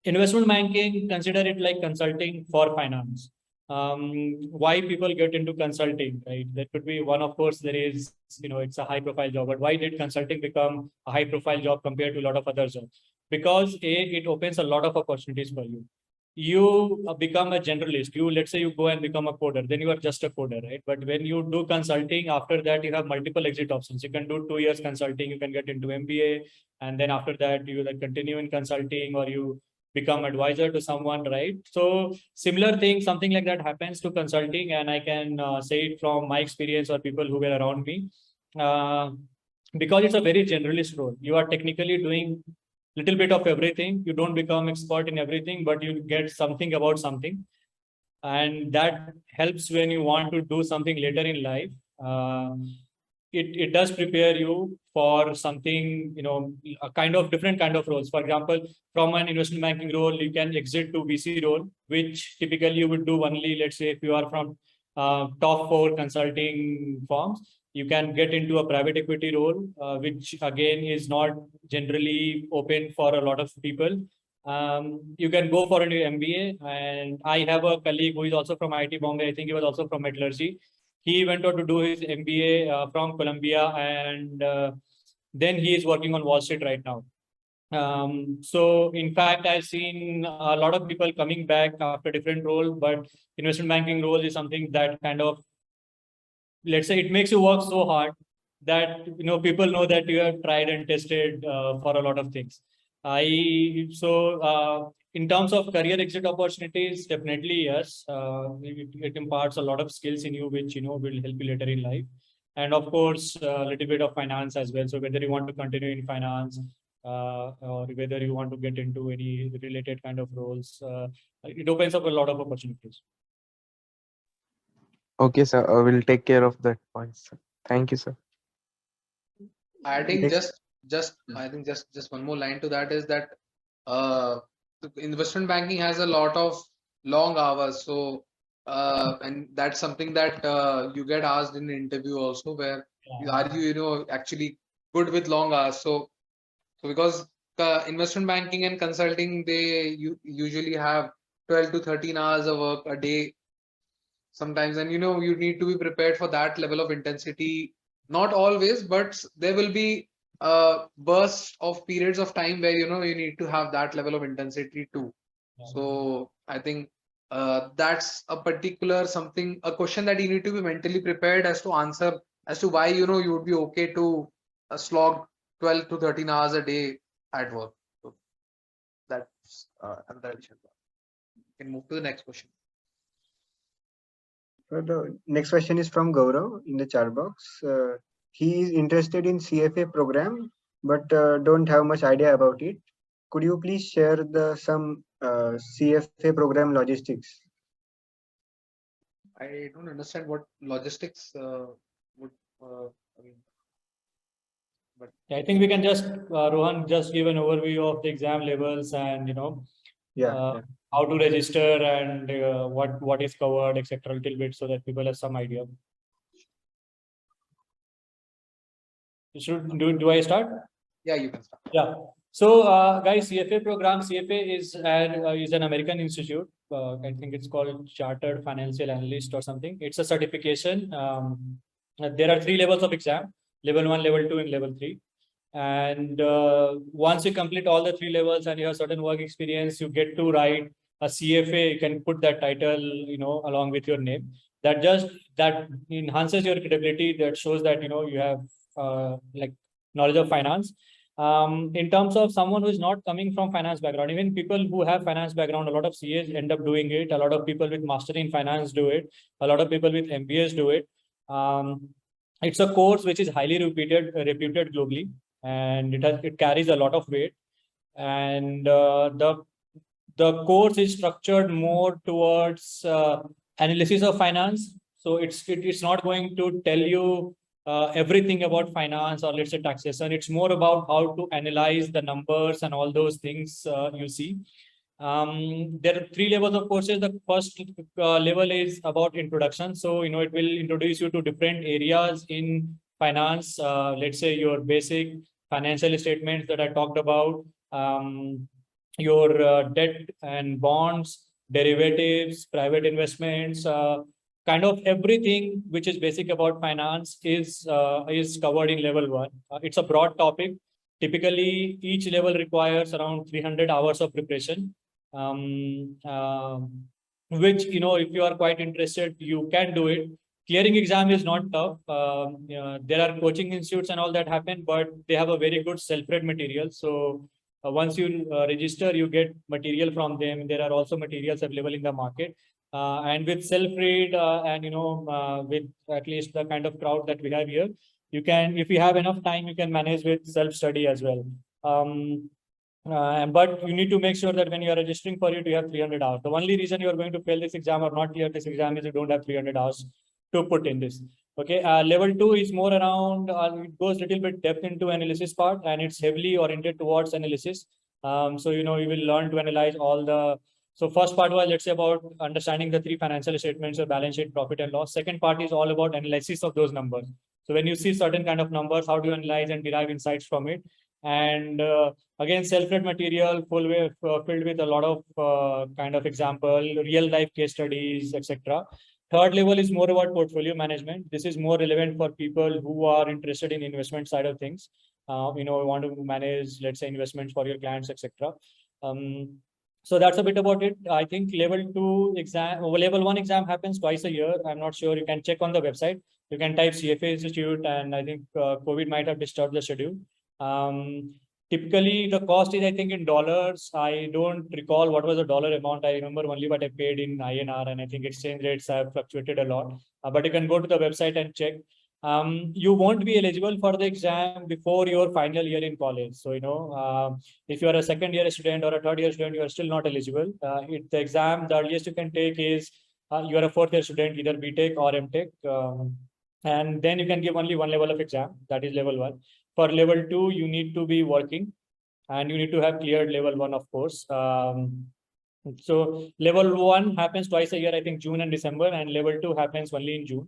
Investment banking, consider it like consulting for finance. Why people get into consulting, right? That could be one, of course, there is, it's a high profile job, but why did consulting become a high profile job compared to a lot of other jobs? Because it opens a lot of opportunities for you. You become a generalist. Let's say you go and become a coder, then you are just a coder, right? But when you do consulting, after that, you have multiple exit options. You can do 2 years consulting, you can get into MBA, and then after that, you like continue in consulting, or you become advisor to someone, right? So similar thing, something like that happens to consulting, and I can say it from my experience or people who were around me, because it's a very generalist role. You are technically doing little bit of everything. You don't become expert in everything, but you get something about something, and that helps when you want to do something later in life. It does prepare you for something, a kind of different kind of roles. For example, from an investment banking role, you can exit to VC role, which typically you would do only, let's say, if you are from top 4 consulting firms, you can get into a private equity role, which again is not generally open for a lot of people. You can go for an MBA, and I have a colleague who is also from IT Bombay. I think he was also from metallurgy. He went on to do his MBA from Columbia, and then he is working on Wall Street right now. So in fact, I've seen a lot of people coming back after different roles, but investment banking role is something that kind of, let's say, it makes you work so hard that people know that you have tried and tested for a lot of things. In terms of career exit opportunities, definitely yes. It imparts a lot of skills in you, which will help you later in life, and of course a little bit of finance as well. So whether you want to continue in finance, or whether you want to get into any related kind of roles, it opens up a lot of opportunities. Okay, sir. I will take care of that point, sir. Thank you, sir. I think Next. just one more line to that is that the investment banking has a lot of long hours. So and that's something that you get asked in the interview also, where are you actually good with long hours? So because investment banking and consulting, they usually have 12 to 13 hours of work a day sometimes, and you need to be prepared for that level of intensity. Not always, but there will be bursts of periods of time where you need to have that level of intensity too. So I think that's a question that you need to be mentally prepared as to answer, as to why you would be okay to slog 12 to 13 hours a day at work. So that's another addition. We can move to the next question. So the next question is from Gaurav in the chat box. He is interested in CFA program, but don't have much idea about it. Could you please share some CFA program logistics? I don't understand what logistics would. I mean, but I think we can just Rohan just give an overview of the exam levels and how to register and what is covered, etc. a little bit, so that people have some idea. Do I start? Yeah, you can start. Yeah. So guys, CFA program, CFA is an American institute. I think it's called Chartered Financial Analyst or something. It's a certification. There are 3 levels of exam: level 1, level 2, and level 3. And once you complete all the 3 levels and you have certain work experience, you get to write a CFA. You can put that title, along with your name. That enhances your credibility. That shows that you have like knowledge of finance. In terms of someone who is not coming from finance background, even people who have finance background, a lot of CAs end up doing it. A lot of people with master in finance do it. A lot of people with MBAs do it. It's a course which is highly reputed globally, and it carries a lot of weight. And the course is structured more towards analysis of finance. So it's not going to tell you everything about finance or let's say taxation. It's more about how to analyze the numbers and all those things you see. There are 3 levels of courses. The first level is about introduction. So, it will introduce you to different areas in finance. Let's say your basic financial statements that I talked about, your debt and bonds, derivatives, private investments, kind of everything which is basic about finance is covered in level 1. It's a broad topic. Typically, each level requires around 300 hours of preparation. Which, if you are quite interested, you can do it. Clearing exam is not tough. There are coaching institutes and all that happen, but they have a very good self-read material. So once you register, you get material from them. There are also materials available in the market. And with self-read and, with at least the kind of crowd that we have here, you can, if you have enough time, you can manage with self-study as well. But you need to make sure that when you are registering for it, you have 300 hours. The only reason you are going to fail this exam or not clear this exam is you don't have 300 hours to put in this. Okay, level 2 is more around, it goes a little bit depth into analysis part, and it's heavily oriented towards analysis. So, you will learn to analyze all the, so first part was, let's say, about understanding the 3 financial statements, or balance sheet, profit and loss. Second part is all about analysis of those numbers. So when you see certain kind of numbers, how do you analyze and derive insights from it? And again, self-read material filled with a lot of kind of example, real life case studies, etc. Third level is more about portfolio management. This is more relevant for people who are interested in investment side of things. Want to manage, let's say, investments for your clients, etc. So that's a bit about it. I think level 2 exam, level 1 exam happens twice a year. I'm not sure. You can check on the website. You can type CFA Institute, and I think COVID might have disturbed the schedule. Typically, the cost is, I think, in dollars. I don't recall what was the dollar amount. I remember only what I paid in INR, and I think exchange rates have fluctuated a lot. But you can go to the website and check. You won't be eligible for the exam before your final year in college. So, if you are a second year student or a third year student, you are still not eligible. The exam, the earliest you can take is you are a fourth year student, either BTech or MTech. And then you can give only one level of exam, that is level 1. For level 2, you need to be working, and you need to have cleared level 1, of course. So level 1 happens twice a year, I think June and December, and level 2 happens only in June.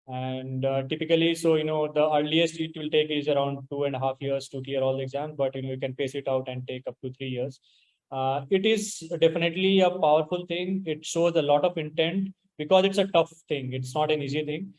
And typically, so, the earliest it will take is around 2.5 years to clear all the exams, but, you can pace it out and take up to 3 years. It is definitely a powerful thing. It shows a lot of intent because it's a tough thing. It's not an easy thing.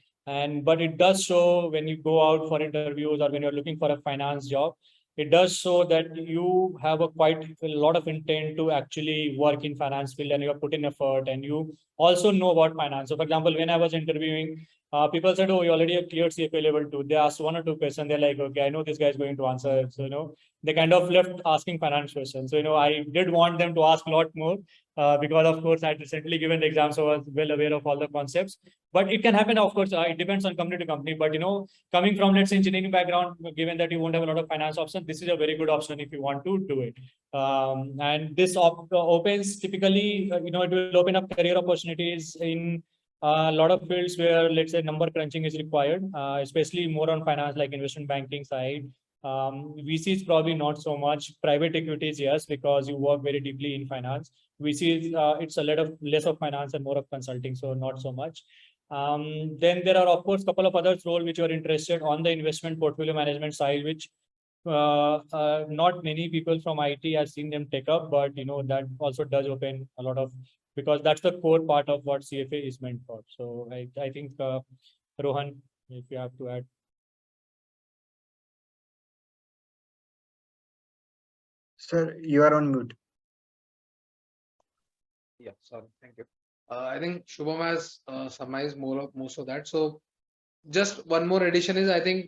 But it does show when you go out for interviews or when you're looking for a finance job, it does show that you have quite a lot of intent to actually work in finance field, and you have put in effort, and you also know about finance. So, for example, when I was interviewing, people said, "Oh, you already have cleared CFA level 2." They asked 1 or 2 questions. They're like, "Okay, I know this guy is going to answer." So, they kind of left asking finance questions. So, I did want them to ask a lot more because, of course, I had recently given the exam, so I was well aware of all the concepts. But it can happen, of course. It depends on company to company. But, coming from, let's say, engineering background, given that you won't have a lot of finance options, this is a very good option if you want to do it. And this opens typically, it will open up career opportunities in a lot of fields where, let's say, number crunching is required, especially more on finance, like investment banking side. VCs probably not so much. Private equities, yes, because you work very deeply in finance. VCs, it's a lot of less of finance and more of consulting, so not so much. Then there are, of course, a couple of other roles which are interested on the investment portfolio management side, which not many people from IT have seen them take up, but that also does open a lot of, because that's the core part of what CFA is meant for. So I think Rohan, if you have to add. Sir, you are on mute. Yeah, sorry, thank you. I think Shubham has summarized most of that. So just one more addition is, I think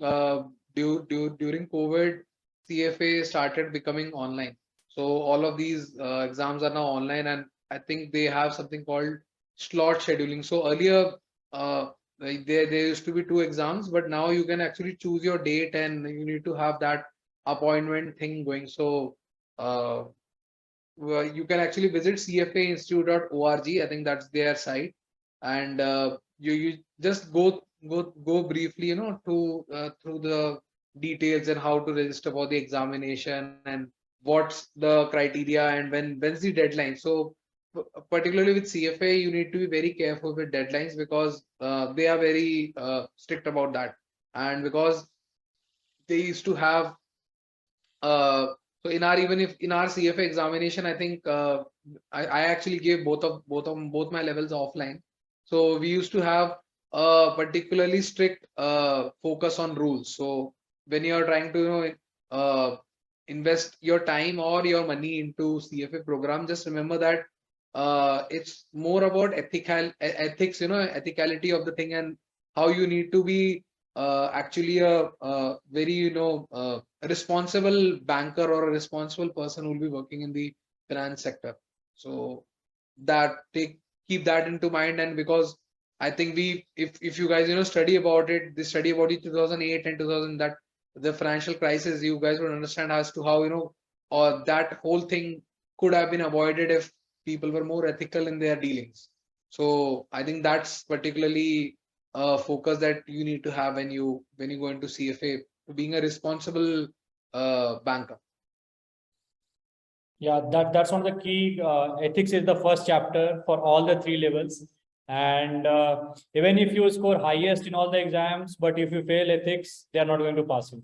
during COVID, CFA started becoming online. So all of these exams are now online, and I think they have something called slot scheduling. So earlier, like there used to be 2 exams, but now you can actually choose your date, and you need to have that appointment thing going. So you can actually visit cfainstitute.org. I think that's their site, and you just go briefly, to through the details and how to register for the examination, and what's the criteria and when's the deadline. So particularly with CFA, you need to be very careful with deadlines because they are very strict about that, and because they used to have so in our, even if in our CFA examination, I think I actually gave both my levels offline. So we used to have a particularly strict focus on rules. So when you are trying to invest your time or your money into CFA program, just remember that it's more about ethics, ethicality of the thing, and how you need to be actually a very a responsible banker or a responsible person who will be working in the finance sector. So that keep that into mind. And because I think if you guys study about it, they study about it 2008 and 2000, that the financial crisis, you guys would understand as to how or that whole thing could have been avoided if people were more ethical in their dealings. So I think that's particularly a focus that you need to have when you go into CFA, being a responsible banker. Yeah, that's one of the key. Ethics is the first chapter for all the three levels. And even if you score highest in all the exams, but if you fail ethics, they are not going to pass you.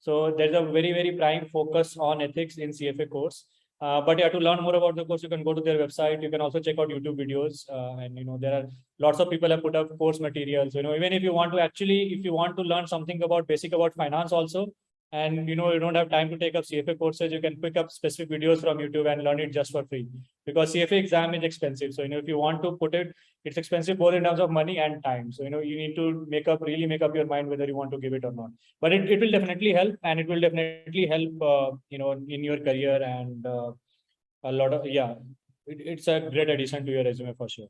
So there's a very, very prime focus on ethics in CFA course. But yeah, to learn more about the course, you can go to their website. You can also check out YouTube videos. And there are lots of people have put up course materials. Even if you want to learn something about basic about finance also, and you don't have time to take up CFA courses, you can pick up specific videos from YouTube and learn it just for free, because CFA exam is expensive. So if you want to put it, it's expensive both in terms of money and time. So you need to really make up your mind whether you want to give it or not. But it will definitely help, and it will definitely help in your career, and a lot of it's a great addition to your resume for sure.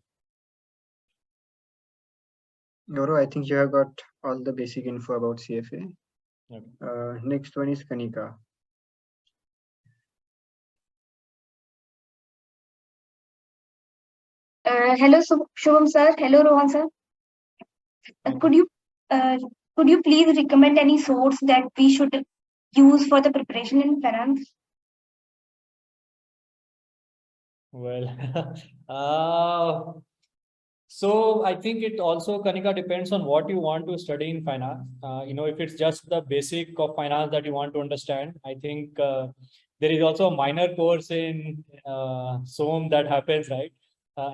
Gaurav, I think you have got all the basic info about CFA. Okay. Next one is Kanika. Hello, Shubham sir. Hello, Rohan sir. Uh, could you uh, could you please recommend any source that we should use for the preparation in finance? Well, so I think it also, Kanika, depends on what you want to study in finance. If it's just the basic of finance that you want to understand, I think there is also a minor course in SOM that happens, right?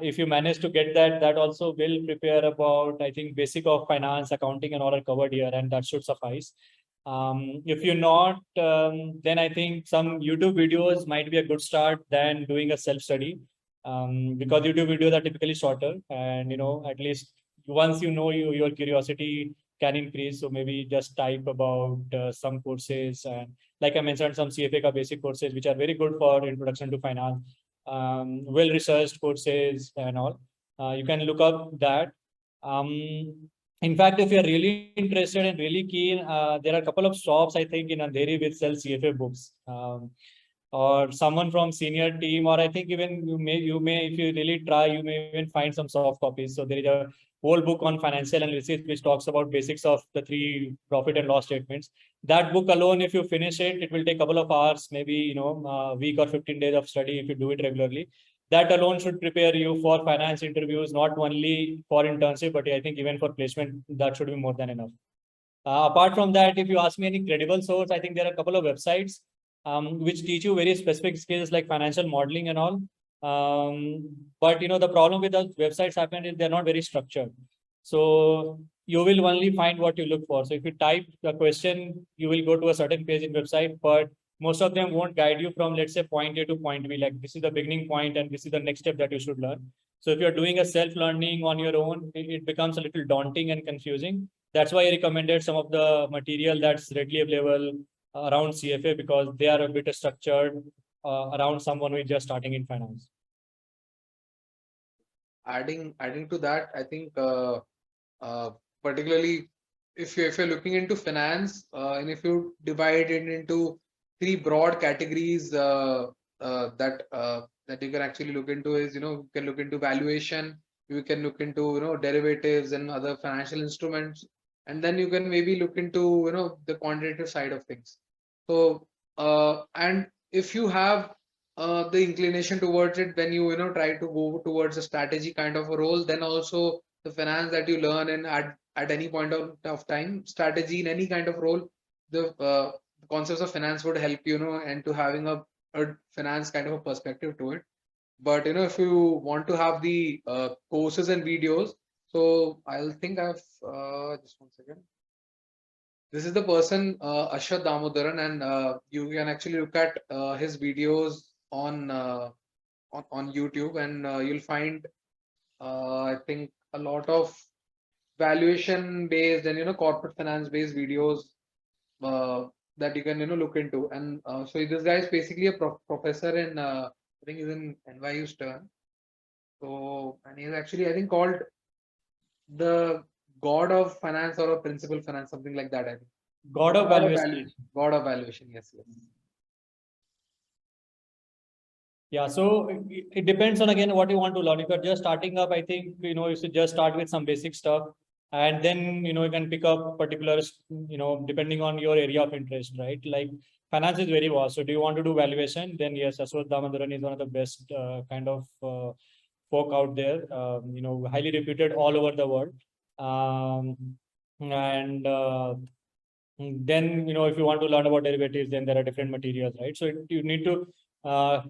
If you manage to get that, that also will prepare about, I think, basic of finance, accounting and all are covered here, and that should suffice. If you're not, then I think some YouTube videos might be a good start than doing a self-study, because YouTube videos are typically shorter, and at least once your curiosity can increase. So maybe just type about some courses, and like I mentioned, some CFA ka basic courses which are very good for introduction to finance, well-researched courses and all. You can look up that. In fact, if you're really interested and really keen, there are a couple of shops, I think, in Andheri which sell CFA books, or someone from senior team, or I think even you may, if you really try, you may even find some soft copies. So there is a whole book on financial analysis which talks about basics of the 3 profit and loss statements. That book alone, if you finish it, it will take a couple of hours, maybe a week or 15 days of study if you do it regularly. That alone should prepare you for finance interviews, not only for internship, but I think even for placement, that should be more than enough. Apart from that, if you ask me any credible source, I think there are a couple of websites which teach you very specific skills like financial modeling and all. But the problem with those websites happen is they're not very structured. So you will only find what you look for. So if you type a question, you will go to a certain page in website, but most of them won't guide you from, let's say, point A to point B. Like this is the beginning point and this is the next step that you should learn. So if you're doing a self-learning on your own, it becomes a little daunting and confusing. That's why I recommended some of the material that's readily available around CFA, because they are a bit structured around someone who is just starting in finance. Adding to that, I think particularly if you're looking into finance, and if you divide it into 3 broad categories that you can actually look into, is you can look into valuation, you can look into derivatives and other financial instruments, and then you can maybe look into the quantitative side of things. So and if you have the inclination towards it, when you try to go towards a strategy kind of a role, then also the finance that you learn in at any point of time, strategy in any kind of role, the concepts of finance would help and to having a finance kind of a perspective to it. But if you want to have the courses and videos, so I'll think I've just one second. This is the person Ashwat Damodaran, and you can actually look at his videos on YouTube, and you'll find I think a lot of valuation based and corporate finance based videos that you can look into. And so this guy is basically a professor in I think he's in NYU Stern. So, and he's actually, I think, called the god of finance or a principal finance, something like that. I think. God of valuation. God of valuation. Yes, yes. Yeah, so it depends on again what you want to learn. If you're just starting up, I think you should just start with some basic stuff, and then you can pick up particulars, depending on your area of interest, right? Like finance is very vast. So do you want to do valuation? Then yes, Ashwat Damodaran is one of the best kind of folk out there. Highly reputed all over the world. And then if you want to learn about derivatives, then there are different materials, right? So you need to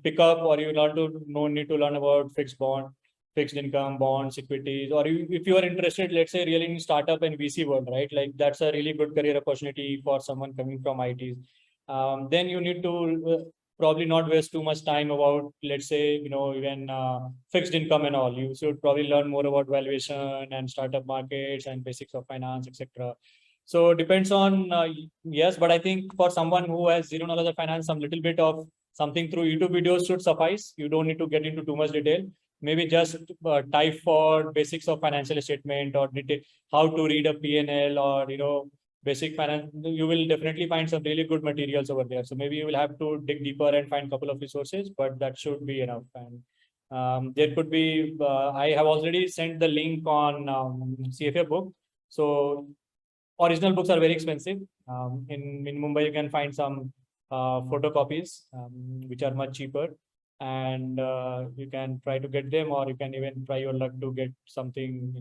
pick up, or you need to learn about fixed income, bonds, equities, or if you are interested, let's say really in startup and VC world, right? Like that's a really good career opportunity for someone coming from ITs. Then you need to probably not waste too much time about, let's say, even fixed income and all. You should probably learn more about valuation and startup markets and basics of finance, etc. So depends on, yes, but I think for someone who has zero knowledge of finance, some little bit of something through YouTube videos should suffice. You don't need to get into too much detail. Maybe just type for basics of financial statement, or detail, how to read a P&L, or, basic finance. You will definitely find some really good materials over there. So maybe you will have to dig deeper and find a couple of resources, but that should be enough. And there could be, I have already sent the link on CFA book. So original books are very expensive. In Mumbai, you can find some photocopies, which are much cheaper, and you can try to get them, or you can even try your luck to get something,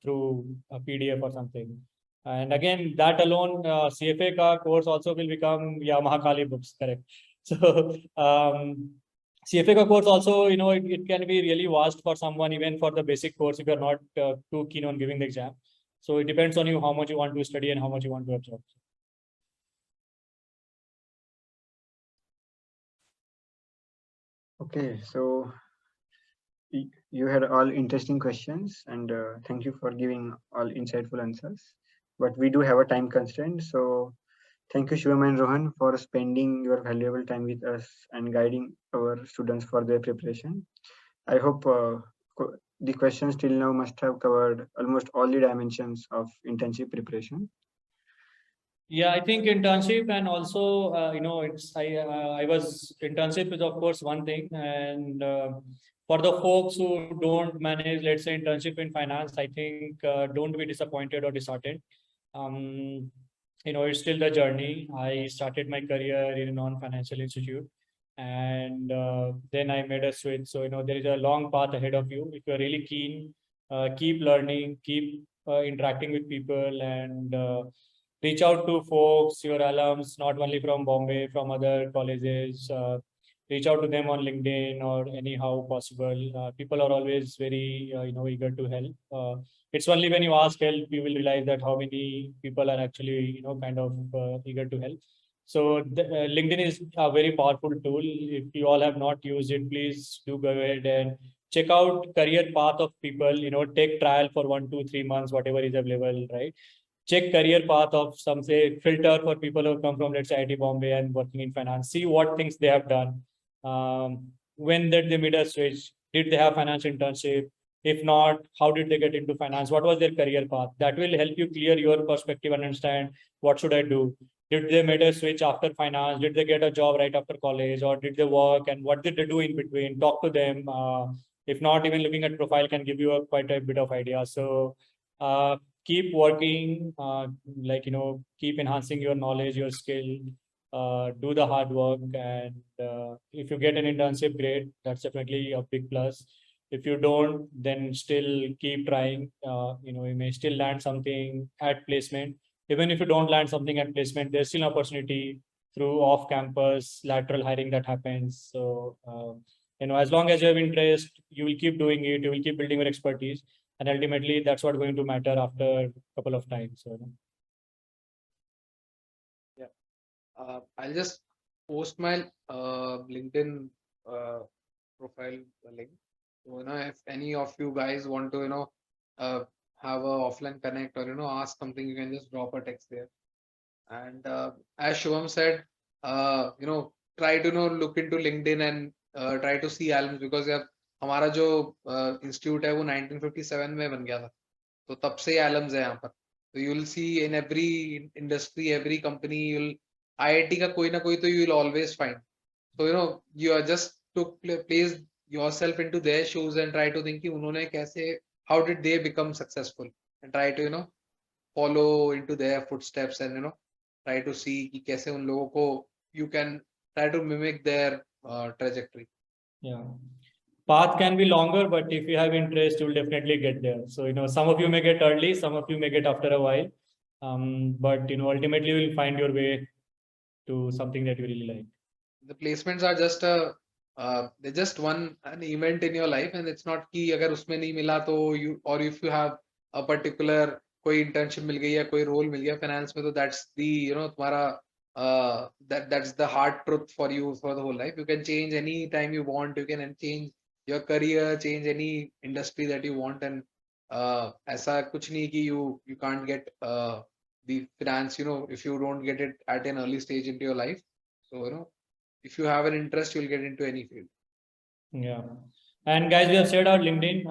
through a PDF or something. And again, that alone, CFA ka course also will become Mahakali books, correct? So CFA ka course also, it can be really vast for someone, even for the basic course, if you're not too keen on giving the exam. So it depends on you how much you want to study and how much you want to absorb. Okay, so you had all interesting questions, and thank you for giving all insightful answers. But we do have a time constraint, so thank you, Shubham and Rohan, for spending your valuable time with us and guiding our students for their preparation. I hope the questions till now must have covered almost all the dimensions of internship preparation. Yeah, I think internship, and also, I was internship is of course one thing, and for the folks who don't manage, let's say, internship in finance, I think don't be disappointed or disheartened. It's still the journey. I started my career in a non-financial institute, and then I made a switch. So there is a long path ahead of you. If you're really keen, keep learning, keep interacting with people, and reach out to folks, your alums, not only from Bombay, from other colleges. Reach out to them on LinkedIn or anyhow possible. People are always very, eager to help. It's only when you ask help, you will realize that how many people are actually, kind of eager to help. So LinkedIn is a very powerful tool. If you all have not used it, please do go ahead and check out career path of people. Take trial for 1, 2, 3 months, whatever is available, right? Check career path of some, say, filter for people who come from, let's say, IT Bombay and working in finance. See what things they have done. When did they made a switch? Did they have financial internship? If not, how did they get into finance? What was their career path? That will help you clear your perspective and understand what should I do. Did they made a switch after finance? Did they get a job right after college, or did they work, and what did they do in between? Talk to them. If not, even looking at profile can give you quite a bit of idea. So keep working, keep enhancing your knowledge, your skill. do the hard work, and if you get an internship, great. That's definitely a big plus. If you don't, then still keep trying. You may still land something at placement. Even if you don't land something at placement, there's still an opportunity through off-campus lateral hiring that happens. So as long as you have interest, you will keep doing it. You will keep building your expertise, and ultimately, that's what's going to matter after a couple of times. So, I'll just post my LinkedIn profile link. So, if any of you guys want to, have a offline connect or, ask something, you can just drop a text there. And as Shubham said, try to, look into LinkedIn and try to see alums, because यार हमारा जो institute है वो 1957 में बन गया था, तो तब से alums है यहाँ पर. So you will see in every industry, every company, IIT का कोई ना कोई तो you will always find. So you are just to place yourself into their shoes and try to think कि उन्होंने कैसे, how did they become successful, and try to follow into their footsteps, and try to see कि कैसे उन लोगों को you can try to mimic their trajectory. Yeah. Path can be longer, but if you have interest, you will definitely get there. So, some of you may get early, some of you may get after a while. But, ultimately you will find your way to something that you really like. The placements are just they're just an event in your life, and it's not कि अगर उसमें नहीं मिला तो or if you have a particular कोई internship मिल गई या कोई role मिल गया finance में, तो that's the तुम्हारा that's the hard truth for you for the whole life. You can change any time you want. You can change your career, change any industry that you want, and ऐसा कुछ नहीं कि you can't get the finance, if you don't get it at an early stage into your life. So if you have an interest, you'll get into any field. Yeah. And guys, we have shared our LinkedIn.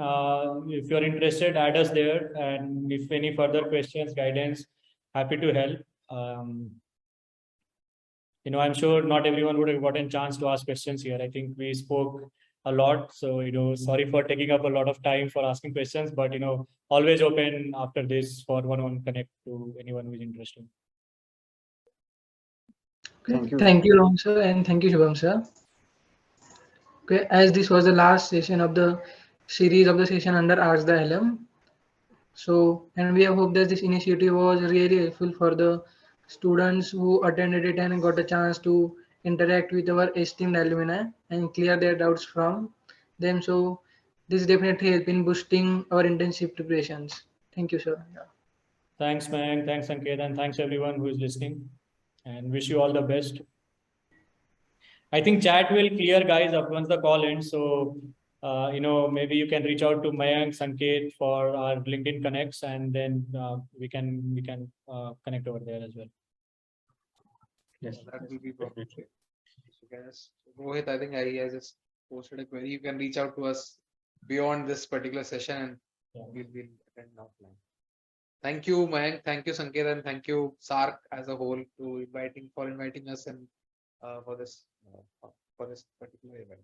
If you're interested, add us there. And if any further questions, guidance, happy to help. I'm sure not everyone would have gotten a chance to ask questions here. I think we spoke a lot. So, sorry for taking up a lot of time for asking questions, but, always open after this for one-on-one connect to anyone who is interested. Okay. Thank you, Rohan sir, and thank you, Shubham sir. Okay, as this was the last session of the series of the session under Ask the Alum. So, and we hope that this initiative was really helpful for the students who attended it and got a chance to interact with our esteemed alumni and clear their doubts from them. So, this definitely helped in boosting our internship preparations. Thank you, sir. Yeah. Thanks, man. Thanks, Sanket, and thanks everyone who is listening. And wish you all the best. I think chat will clear, guys, up once the call ends. So, maybe you can reach out to Mayank, Sanket for our LinkedIn connects, and then we can connect over there as well. Yes, that will be perfect. So guys, Rohit, I think he has just posted a query. You can reach out to us beyond this particular session, and we'll attend offline. Thank you, Mayank. Thank you, Sanket, and thank you, Sark, as a whole, for inviting us and for this particular event.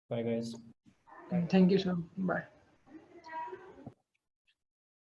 Bye, guys. Thank you, sir. Bye.